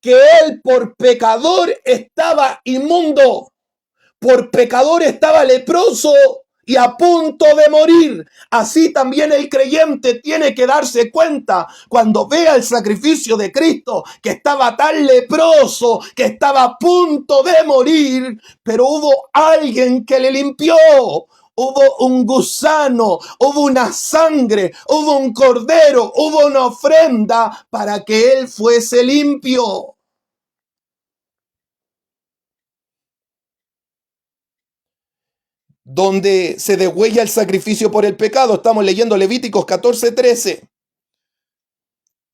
que él por pecador estaba inmundo, por pecador estaba leproso y a punto de morir. Así también el creyente tiene que darse cuenta cuando vea el sacrificio de Cristo, que estaba tan leproso, que estaba a punto de morir, pero hubo alguien que le limpió. Hubo un gusano, hubo una sangre, hubo un cordero, hubo una ofrenda para que él fuese limpio. Donde se degüella el sacrificio por el pecado. Estamos leyendo Levíticos 14:13.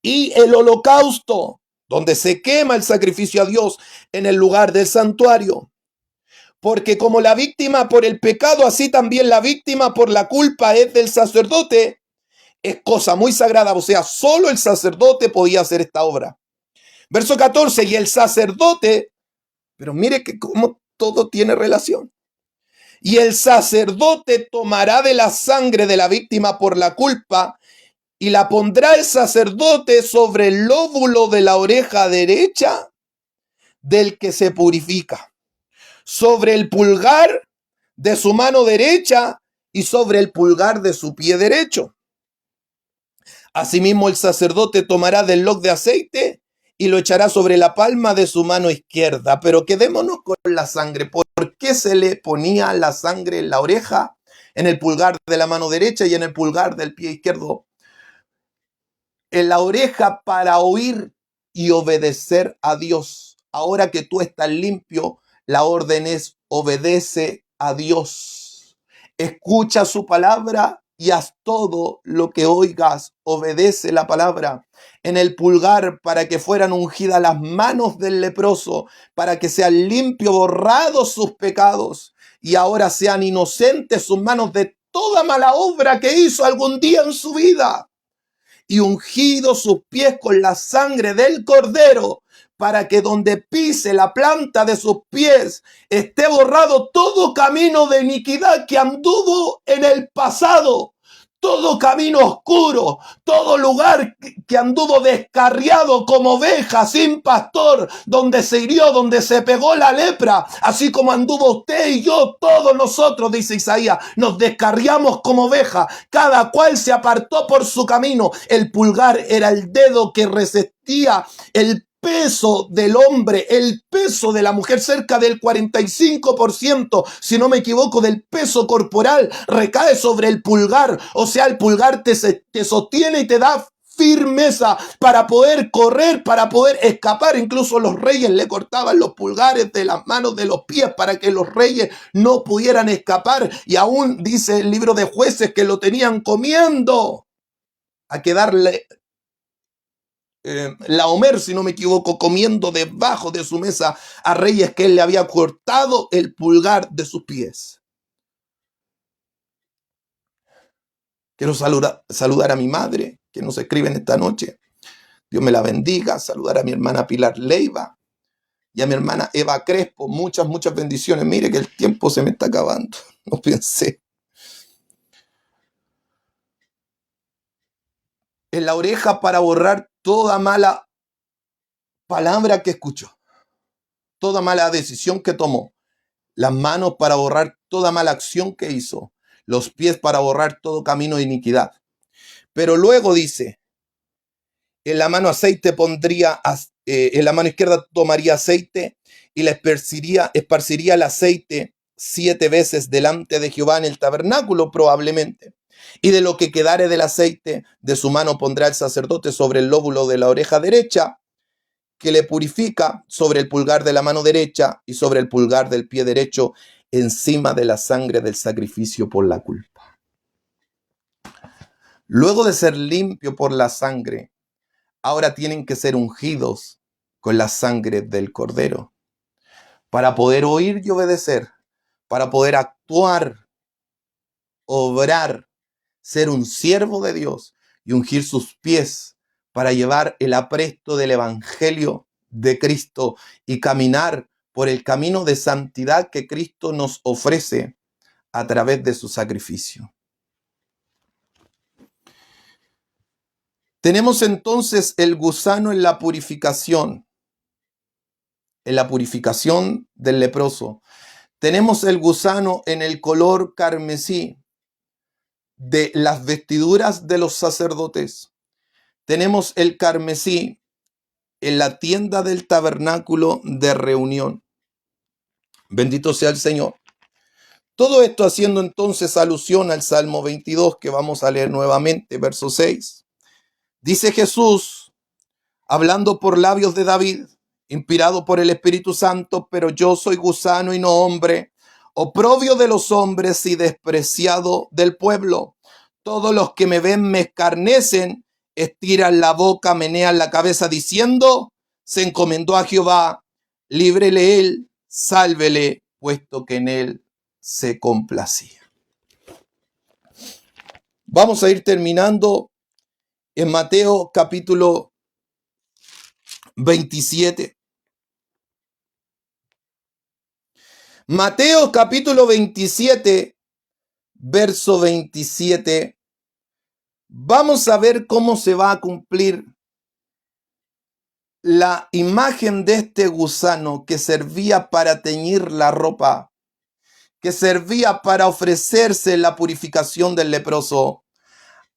Y el holocausto, donde se quema el sacrificio a Dios en el lugar del santuario. Porque como la víctima por el pecado, así también la víctima por la culpa es del sacerdote. Es cosa muy sagrada, o sea, solo el sacerdote podía hacer esta obra. Verso 14, y el sacerdote, pero mire que cómo todo tiene relación. Y el sacerdote tomará de la sangre de la víctima por la culpa y la pondrá el sacerdote sobre el lóbulo de la oreja derecha del que se purifica, sobre el pulgar de su mano derecha y sobre el pulgar de su pie derecho. Asimismo, el sacerdote tomará del log de aceite y lo echará sobre la palma de su mano izquierda. Pero quedémonos con la sangre. ¿Por qué se le ponía la sangre en la oreja, en el pulgar de la mano derecha y en el pulgar del pie izquierdo? En la oreja para oír y obedecer a Dios. Ahora que tú estás limpio, la orden es obedece a Dios. Escucha su palabra y haz todo lo que oigas, obedece la palabra. En el pulgar para que fueran ungidas las manos del leproso, para que sean limpios, borrados sus pecados y ahora sean inocentes sus manos de toda mala obra que hizo algún día en su vida. Y ungidos sus pies con la sangre del cordero, para que donde pise la planta de sus pies esté borrado todo camino de iniquidad que anduvo en el pasado, todo camino oscuro, todo lugar que anduvo descarriado como oveja sin pastor, donde se hirió, donde se pegó la lepra, así como anduvo usted y yo, todos nosotros, dice Isaías, nos descarriamos como oveja, cada cual se apartó por su camino. El pulgar era el dedo que resistía el peso del hombre, el peso de la mujer, cerca del 45%, si no me equivoco, del peso corporal recae sobre el pulgar. O sea, el pulgar te sostiene y te da firmeza para poder correr, para poder escapar. Incluso los reyes le cortaban los pulgares de las manos, de los pies, para que los reyes no pudieran escapar. Y aún dice el libro de Jueces que lo tenían comiendo a quedarle Laomer, si no me equivoco, comiendo debajo de su mesa a reyes que él le había cortado el pulgar de sus pies. Quiero saludar a mi madre, que nos escribe en esta noche. Dios me la bendiga. Saludar a mi hermana Pilar Leiva y a mi hermana Eva Crespo. Muchas bendiciones. Mire que el tiempo se me está acabando. No pensé. En la oreja para borrar toda mala palabra que escuchó, toda mala decisión que tomó. Las manos para borrar toda mala acción que hizo. los pies para borrar todo camino de iniquidad. Pero luego dice, en la mano aceite pondría, en la mano izquierda tomaría aceite y la esparciría el aceite 7 veces delante de Jehová en el tabernáculo probablemente. Y de lo que quedare del aceite de su mano pondrá el sacerdote sobre el lóbulo de la oreja derecha, que le purifica, sobre el pulgar de la mano derecha y sobre el pulgar del pie derecho, encima de la sangre del sacrificio por la culpa. Luego de ser limpio por la sangre, ahora tienen que ser ungidos con la sangre del Cordero para poder oír y obedecer, para poder actuar, obrar, ser un siervo de Dios y ungir sus pies para llevar el apresto del Evangelio de Cristo y caminar por el camino de santidad que Cristo nos ofrece a través de su sacrificio. Tenemos entonces el gusano en la purificación del leproso. Tenemos el gusano en el color carmesí de las vestiduras de los sacerdotes. Tenemos el carmesí en la tienda del tabernáculo de reunión. Bendito sea el Señor. Todo esto haciendo entonces alusión al Salmo 22 que vamos a leer nuevamente, verso 6. Dice Jesús, hablando por labios de David, inspirado por el Espíritu Santo, pero yo soy gusano y no hombre, oprobio de los hombres y despreciado del pueblo. Todos los que me ven me escarnecen, estiran la boca, menean la cabeza diciendo, se encomendó a Jehová, líbrele él, sálvele, puesto que en él se complacía. Vamos a ir terminando en Mateo capítulo 27. Mateo capítulo 27, verso 27. Vamos a ver cómo se va a cumplir la imagen de este gusano que servía para teñir la ropa, que servía para ofrecerse la purificación del leproso.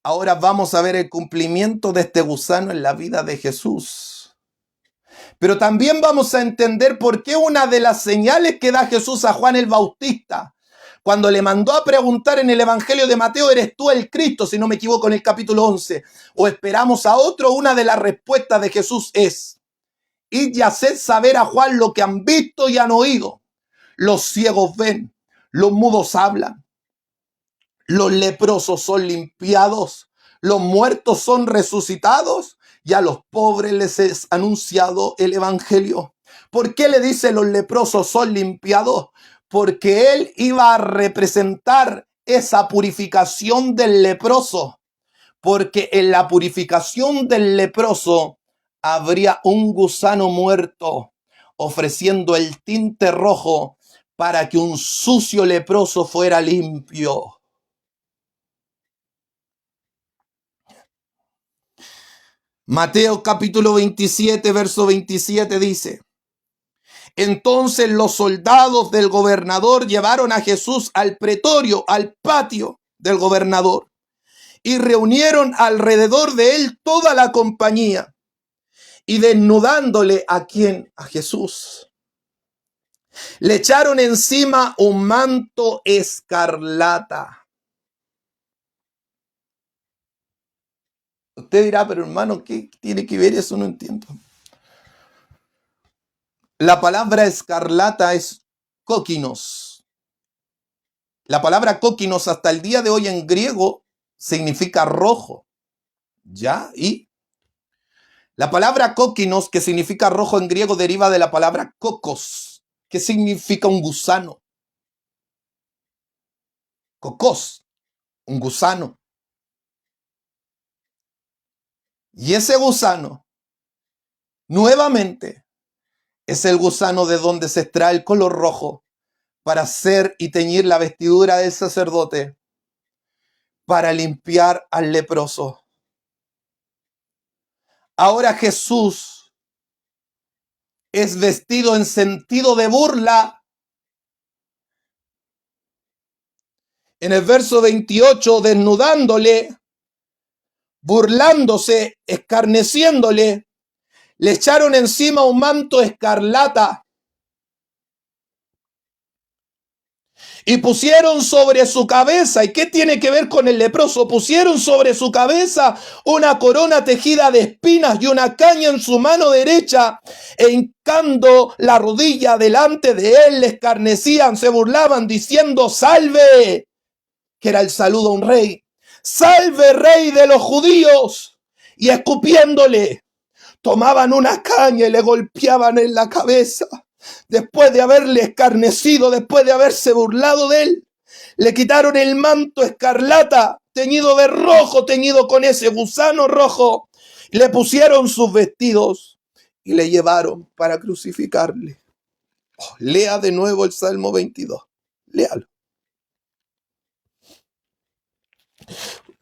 Ahora vamos a ver el cumplimiento de este gusano en la vida de Jesús. Pero también vamos a entender por qué una de las señales que da Jesús a Juan el Bautista, cuando le mandó a preguntar en el Evangelio de Mateo, ¿eres tú el Cristo? Si no me equivoco, en el capítulo 11. ¿O esperamos a otro? Una de las respuestas de Jesús es, id y haced saber a Juan lo que han visto y han oído. Los ciegos ven, los mudos hablan, los leprosos son limpiados, los muertos son resucitados y a los pobres les es anunciado el Evangelio. ¿Por qué le dice los leprosos son limpiados? Porque él iba a representar esa purificación del leproso. Porque en la purificación del leproso habría un gusano muerto ofreciendo el tinte rojo para que un sucio leproso fuera limpio. Mateo capítulo 27, verso 27 dice, entonces los soldados del gobernador llevaron a Jesús al pretorio, al patio del gobernador, y reunieron alrededor de él toda la compañía, y desnudándole a Jesús, le echaron encima un manto escarlata. Usted dirá, pero hermano, ¿qué tiene que ver eso? No entiendo. La palabra escarlata es kókinos. La palabra kókinos hasta el día de hoy en griego significa rojo. ¿Ya? Y la palabra kókinos, que significa rojo en griego, deriva de la palabra kokos, que significa un gusano. Kokos, un gusano. Y ese gusano, nuevamente, es el gusano de donde se extrae el color rojo para hacer y teñir la vestidura del sacerdote, para limpiar al leproso. Ahora Jesús es vestido en sentido de burla En el verso 28, desnudándole, burlándose, escarneciéndole, le echaron encima un manto escarlata y pusieron sobre su cabeza. ¿Y qué tiene que ver con el leproso? Pusieron sobre su cabeza una corona tejida de espinas y una caña en su mano derecha, e hincando la rodilla delante de él, le escarnecían, se burlaban, diciendo: salve, que era el saludo a un rey, salve, rey de los judíos. Y escupiéndole, tomaban una caña y le golpeaban en la cabeza. Después de haberle escarnecido, después de haberse burlado de él, le quitaron el manto escarlata, teñido de rojo, teñido con ese gusano rojo, le pusieron sus vestidos y le llevaron para crucificarle. Lea de nuevo el Salmo 22. Léalo.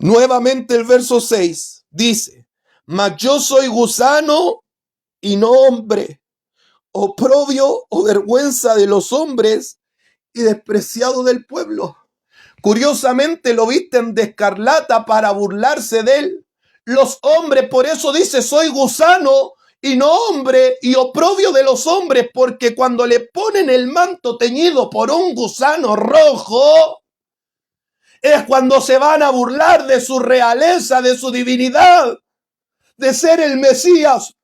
Nuevamente el verso 6 dice: mas yo soy gusano y no hombre, oprobio o vergüenza de los hombres y despreciado del pueblo. Curiosamente lo visten de escarlata para burlarse de él. Los hombres, por eso dice: soy gusano y no hombre, y oprobio de los hombres, porque cuando le ponen el manto teñido por un gusano rojo, es cuando se van a burlar de su realeza, de su divinidad, de ser el Mesías.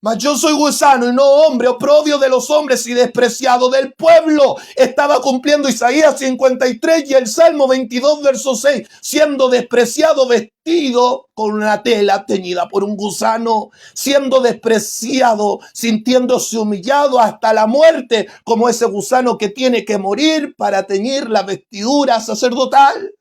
Mas yo soy gusano y no hombre, oprobio de los hombres y despreciado del pueblo. Estaba cumpliendo Isaías 53 y el Salmo 22, verso 6. Siendo despreciado, vestido con una tela teñida por un gusano. Siendo despreciado, sintiéndose humillado hasta la muerte, como ese gusano que tiene que morir para teñir la vestidura sacerdotal.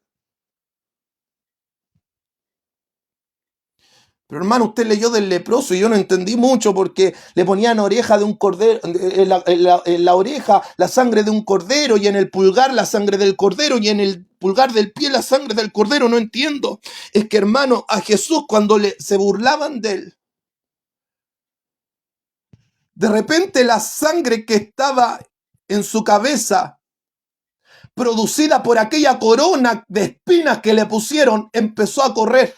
Pero hermano, usted leyó del leproso y yo no entendí mucho, porque le ponían oreja de un cordero, en la oreja la sangre de un cordero, y en el pulgar la sangre del cordero, y en el pulgar del pie la sangre del cordero. No entiendo. Es que, hermano, a Jesús, cuando se burlaban de él, de repente la sangre que estaba en su cabeza, producida por aquella corona de espinas que le pusieron, empezó a correr.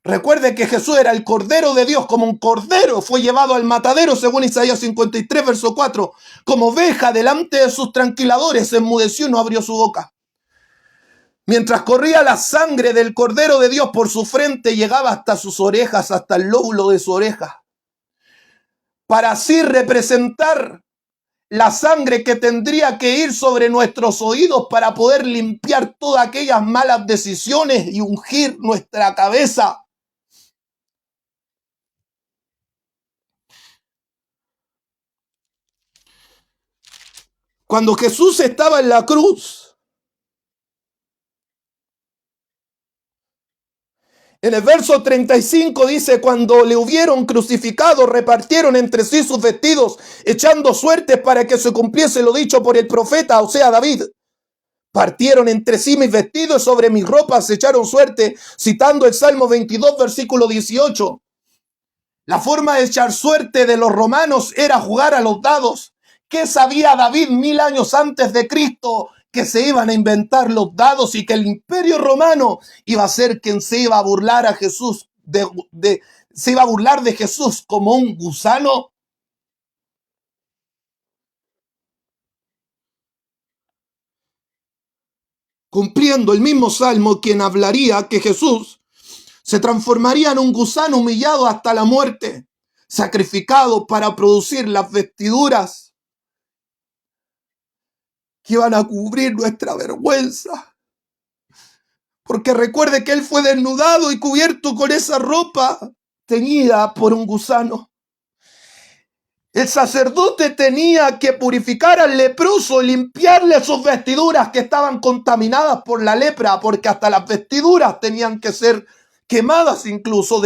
Recuerde que Jesús era el Cordero de Dios. Como un cordero fue llevado al matadero, según Isaías 53, verso 4. Como oveja delante de sus tranquiladores, se enmudeció y no abrió su boca. Mientras corría la sangre del Cordero de Dios por su frente, llegaba hasta sus orejas, hasta el lóbulo de su oreja, para así representar la sangre que tendría que ir sobre nuestros oídos para poder limpiar todas aquellas malas decisiones y ungir nuestra cabeza. Cuando Jesús estaba en la cruz, en el verso 35 dice: cuando le hubieron crucificado, repartieron entre sí sus vestidos, echando suertes para que se cumpliese lo dicho por el profeta, o sea, David. Partieron entre sí mis vestidos, sobre mis ropas se echaron suerte, citando el Salmo 22, versículo 18. La forma de echar suerte de los romanos era jugar a los dados. ¿Qué sabía David 1000 años antes de Cristo? Que se iban a inventar los dados y que el imperio romano iba a ser quien se iba a burlar a Jesús, se iba a burlar de Jesús como un gusano. Cumpliendo el mismo Salmo, quien hablaría que Jesús se transformaría en un gusano humillado hasta la muerte, sacrificado para producir las vestiduras que iban a cubrir nuestra vergüenza. Porque recuerde que él fue desnudado y cubierto con esa ropa teñida por un gusano. El sacerdote tenía que purificar al leproso y limpiarle sus vestiduras que estaban contaminadas por la lepra, porque hasta las vestiduras tenían que ser quemadas, incluso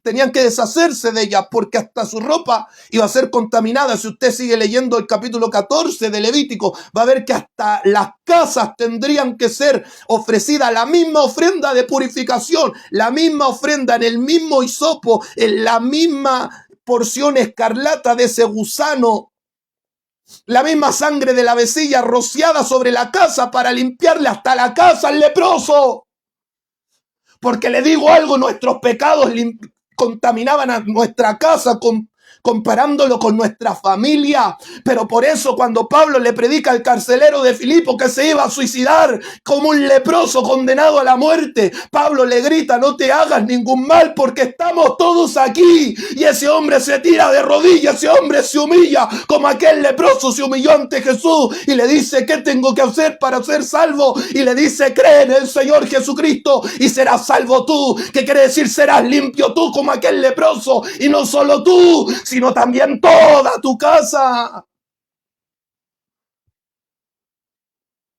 tenían que deshacerse de ellas, porque hasta su ropa iba a ser contaminada. Si usted sigue leyendo el capítulo 14 de Levítico, va a ver que hasta las casas tendrían que ser ofrecidas la misma ofrenda de purificación, la misma ofrenda en el mismo hisopo, en la misma porción escarlata de ese gusano La misma sangre de la avecilla rociada sobre la casa para limpiarle hasta la casa al leproso. Porque le digo algo, nuestros pecados contaminaban a nuestra casa comparándolo con nuestra familia. Pero por eso cuando Pablo le predica al carcelero de Filipo que se iba a suicidar como un leproso condenado a la muerte, Pablo le grita: no te hagas ningún mal porque estamos todos aquí. Y ese hombre se tira de rodillas, ese hombre se humilla como aquel leproso se humilló ante Jesús y le dice: ¿qué tengo que hacer para ser salvo? Y le dice: cree en el Señor Jesucristo y serás salvo tú. ¿Qué quiere decir? Serás limpio tú como aquel leproso, y no solo tú, sino también toda tu casa.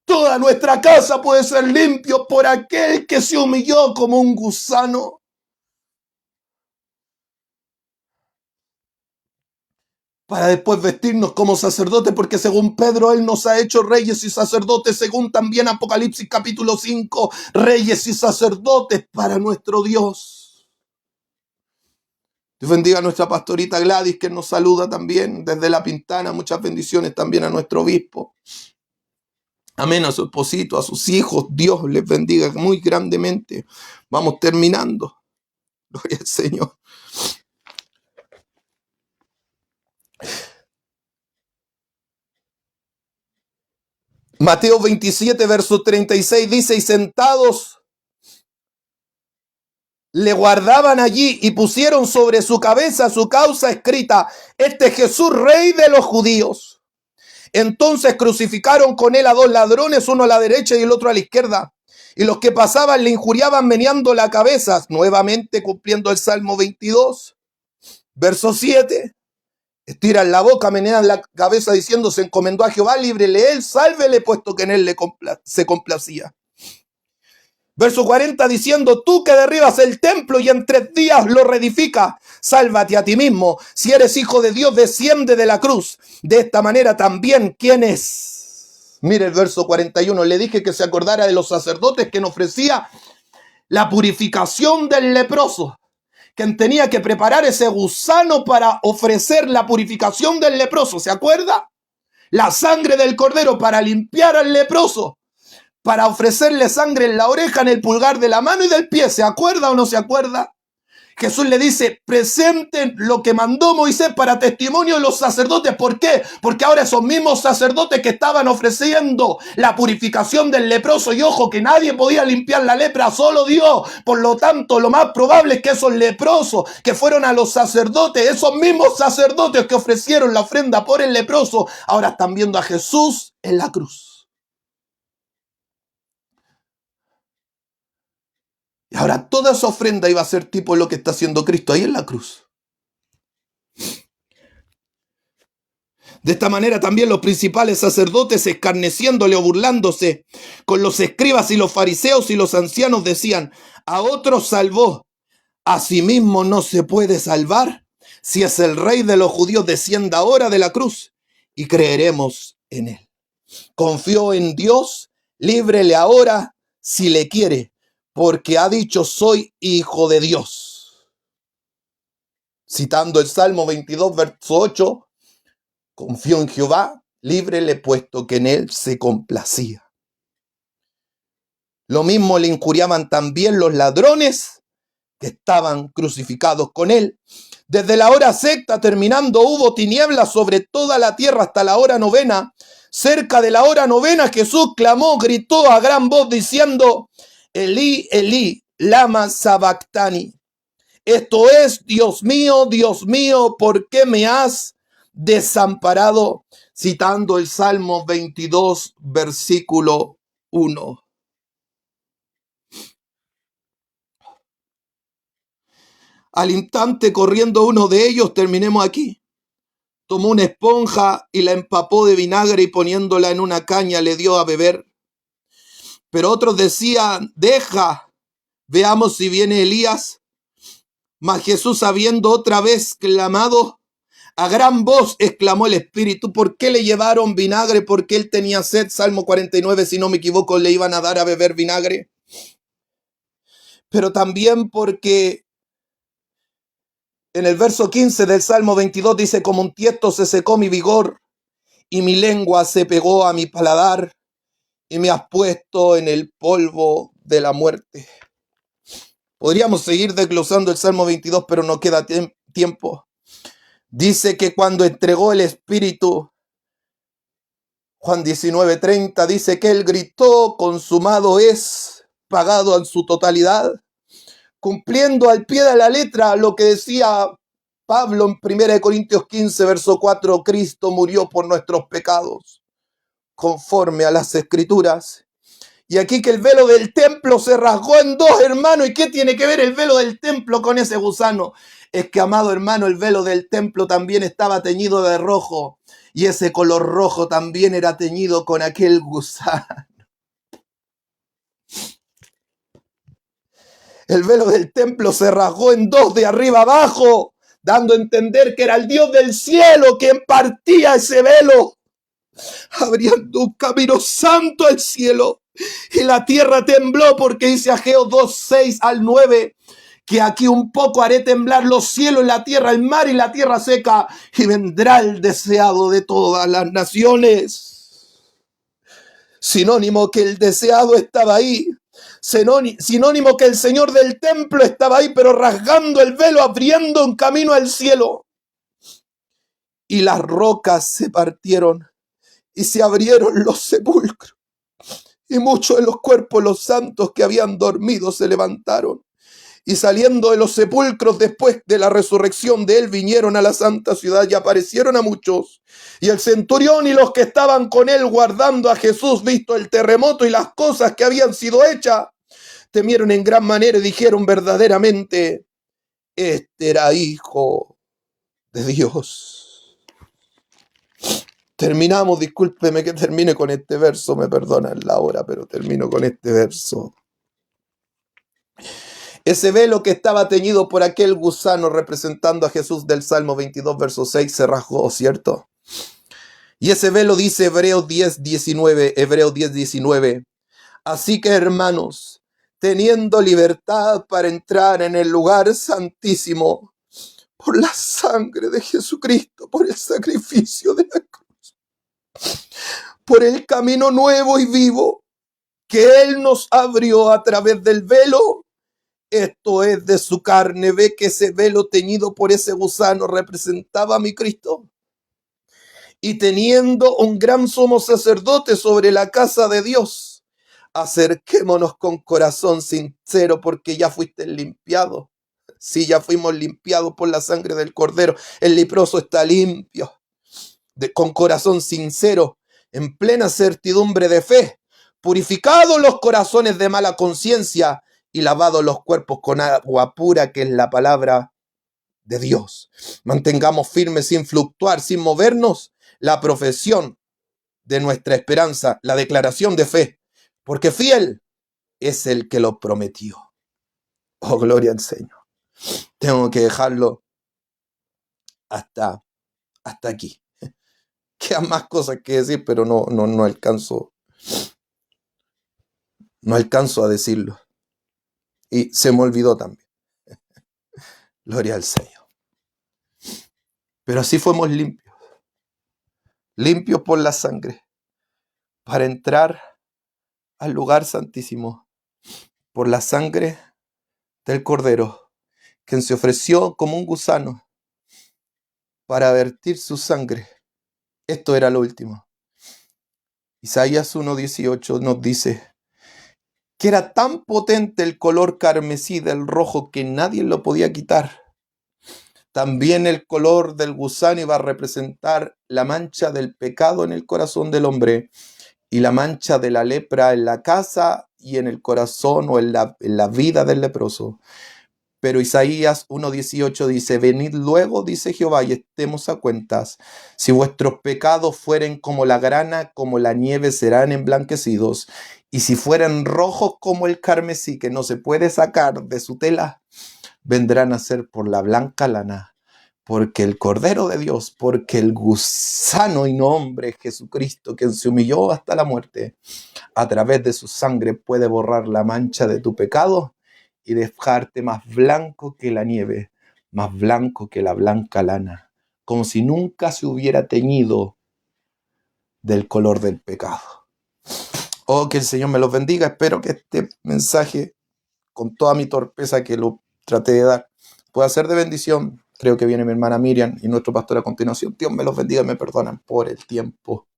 Toda nuestra casa puede ser limpio por aquel que se humilló como un gusano. Para después vestirnos como sacerdotes, porque según Pedro, Él nos ha hecho reyes y sacerdotes, según también Apocalipsis capítulo 5, reyes y sacerdotes para nuestro Dios. Dios bendiga a nuestra pastorita Gladys, que nos saluda también desde La Pintana. Muchas bendiciones también a nuestro obispo. Amén, a su esposito, a sus hijos. Dios les bendiga muy grandemente. Vamos terminando. Gloria al Señor. Mateo 27, verso 36 dice: y sentados le guardaban allí y pusieron sobre su cabeza su causa escrita: este es Jesús, rey de los judíos. Entonces crucificaron con él a dos ladrones, uno a la derecha y el otro a la izquierda. Y los que pasaban le injuriaban meneando la cabeza, nuevamente cumpliendo el Salmo 22. Verso 7. Estiran la boca, menean la cabeza diciendo: se encomendó a Jehová, líbrele él, sálvele, puesto que en él se complacía. Verso 40 diciendo: tú que derribas el templo y en 3 días lo reedificas, sálvate a ti mismo. Si eres hijo de Dios, desciende de la cruz. De esta manera también, ¿quién es? Mire el verso 41. Le dije que se acordara de los sacerdotes, quien ofrecía la purificación del leproso, quien tenía que preparar ese gusano para ofrecer la purificación del leproso. ¿Se acuerda? La sangre del cordero para limpiar al leproso, para ofrecerle sangre en la oreja, en el pulgar de la mano y del pie. ¿Se acuerda o no se acuerda? Jesús le dice: presenten lo que mandó Moisés para testimonio de los sacerdotes. ¿Por qué? Porque ahora esos mismos sacerdotes que estaban ofreciendo la purificación del leproso, y ojo que nadie podía limpiar la lepra, solo Dios. Por lo tanto, lo más probable es que esos leprosos que fueron a los sacerdotes, esos mismos sacerdotes que ofrecieron la ofrenda por el leproso, ahora están viendo a Jesús en la cruz. Y ahora toda esa ofrenda iba a ser tipo lo que está haciendo Cristo ahí en la cruz. De esta manera también los principales sacerdotes, escarneciéndole o burlándose con los escribas y los fariseos y los ancianos, decían: a otros salvó, a sí mismo no se puede salvar. Si es el rey de los judíos, descienda ahora de la cruz y creeremos en él. Confió en Dios, líbrele ahora si le quiere, porque ha dicho: soy hijo de Dios. Citando el Salmo 22, verso 8, confió en Jehová, líbrele, puesto que en él se complacía. Lo mismo le injuriaban también los ladrones que estaban crucificados con él. Desde la hora sexta terminando hubo tinieblas sobre toda la tierra hasta la hora novena. Cerca de la hora novena Jesús clamó, gritó a gran voz diciendo: Elí, Elí, lama sabactani. Esto es: Dios mío, ¿por qué me has desamparado? Citando el Salmo 22, versículo 1. Al instante, corriendo uno de ellos, terminemos aquí, tomó una esponja y la empapó de vinagre y poniéndola en una caña le dio a beber. Pero otros decían: deja, veamos si viene Elías. Mas Jesús, habiendo otra vez clamado a gran voz, exclamó el espíritu. ¿Por qué le llevaron vinagre? Porque él tenía sed. Salmo 49, si no me equivoco, le iban a dar a beber vinagre. Pero también porque en el verso 15 del Salmo 22 dice: como un tiesto se secó mi vigor y mi lengua se pegó a mi paladar, y me has puesto en el polvo de la muerte. Podríamos seguir desglosando el Salmo 22, pero no queda tiempo. Dice que cuando entregó el Espíritu, Juan 19:30, dice que él gritó, consumado es, pagado en su totalidad, cumpliendo al pie de la letra lo que decía Pablo en 1 Corintios 15, verso 4, Cristo murió por nuestros pecados, conforme a las Escrituras. Y aquí que el velo del templo se rasgó en dos, hermano. ¿Y qué tiene que ver el velo del templo con ese gusano? Es que, amado hermano, el velo del templo también estaba teñido de rojo. Y ese color rojo también era teñido con aquel gusano. El velo del templo se rasgó en dos de arriba abajo, dando a entender que era el Dios del cielo quien partía ese velo, abriendo un camino santo al cielo. Y la tierra tembló, porque dice Ageo 2:6-9, que aquí un poco haré temblar los cielos, la tierra, el mar y la tierra seca, y vendrá el deseado de todas las naciones. Sinónimo que el deseado estaba ahí. Sinónimo que el Señor del templo estaba ahí, pero rasgando el velo, abriendo un camino al cielo. Y las rocas se partieron y se abrieron los sepulcros. Y muchos de los cuerpos, los santos que habían dormido, se levantaron. Y saliendo de los sepulcros después de la resurrección de él, vinieron a la santa ciudad y aparecieron a muchos. Y el centurión y los que estaban con él guardando a Jesús, visto el terremoto y las cosas que habían sido hechas, temieron en gran manera y dijeron verdaderamente, este era hijo de Dios. Terminamos, discúlpeme que termine con este verso, me perdonan la hora, pero termino con este verso. Ese velo que estaba teñido por aquel gusano representando a Jesús del Salmo 22, verso 6, se rasgó, ¿cierto? Y ese velo dice Hebreos 10:19. Así que, hermanos, teniendo libertad para entrar en el lugar santísimo por la sangre de Jesucristo, por el sacrificio de la cruz, por el camino nuevo y vivo que Él nos abrió a través del velo, esto es de su carne. Ve que ese velo teñido por ese gusano representaba a mi Cristo. Y teniendo un gran sumo sacerdote sobre la casa de Dios, acerquémonos con corazón sincero, porque ya fuiste limpiado. Sí, ya fuimos limpiados por la sangre del Cordero. El leproso está limpio, con corazón sincero, en plena certidumbre de fe, purificados los corazones de mala conciencia y lavados los cuerpos con agua pura, que es la palabra de Dios. Mantengamos firmes sin fluctuar, sin movernos, la profesión de nuestra esperanza, la declaración de fe, porque fiel es el que lo prometió. Oh, gloria al Señor. Tengo que dejarlo hasta aquí. Quedan más cosas que decir, pero no alcanzo. No alcanzo a decirlo. Y se me olvidó también. Gloria al Señor. Pero así fuimos limpios. Limpios por la sangre. Para entrar al lugar santísimo. Por la sangre del Cordero, quien se ofreció como un gusano para vertir su sangre. Esto era lo último. Isaías 1:18 nos dice que era tan potente el color carmesí del rojo que nadie lo podía quitar. También el color del gusano iba a representar la mancha del pecado en el corazón del hombre y la mancha de la lepra en la casa y en el corazón o en la vida del leproso. Pero Isaías 1:18 dice, venid luego, dice Jehová, y estemos a cuentas. Si vuestros pecados fueren como la grana, como la nieve serán emblanquecidos. Y si fueren rojos como el carmesí, que no se puede sacar de su tela, vendrán a ser por la blanca lana. Porque el Cordero de Dios, porque el gusano y no hombre, Jesucristo, quien se humilló hasta la muerte, a través de su sangre puede borrar la mancha de tu pecado y dejarte más blanco que la nieve, más blanco que la blanca lana, como si nunca se hubiera teñido del color del pecado. Oh, que el Señor me los bendiga. Espero que este mensaje, con toda mi torpeza que lo traté de dar, pueda ser de bendición. Creo que viene mi hermana Miriam y nuestro pastor a continuación. Dios me los bendiga y me perdonan por el tiempo.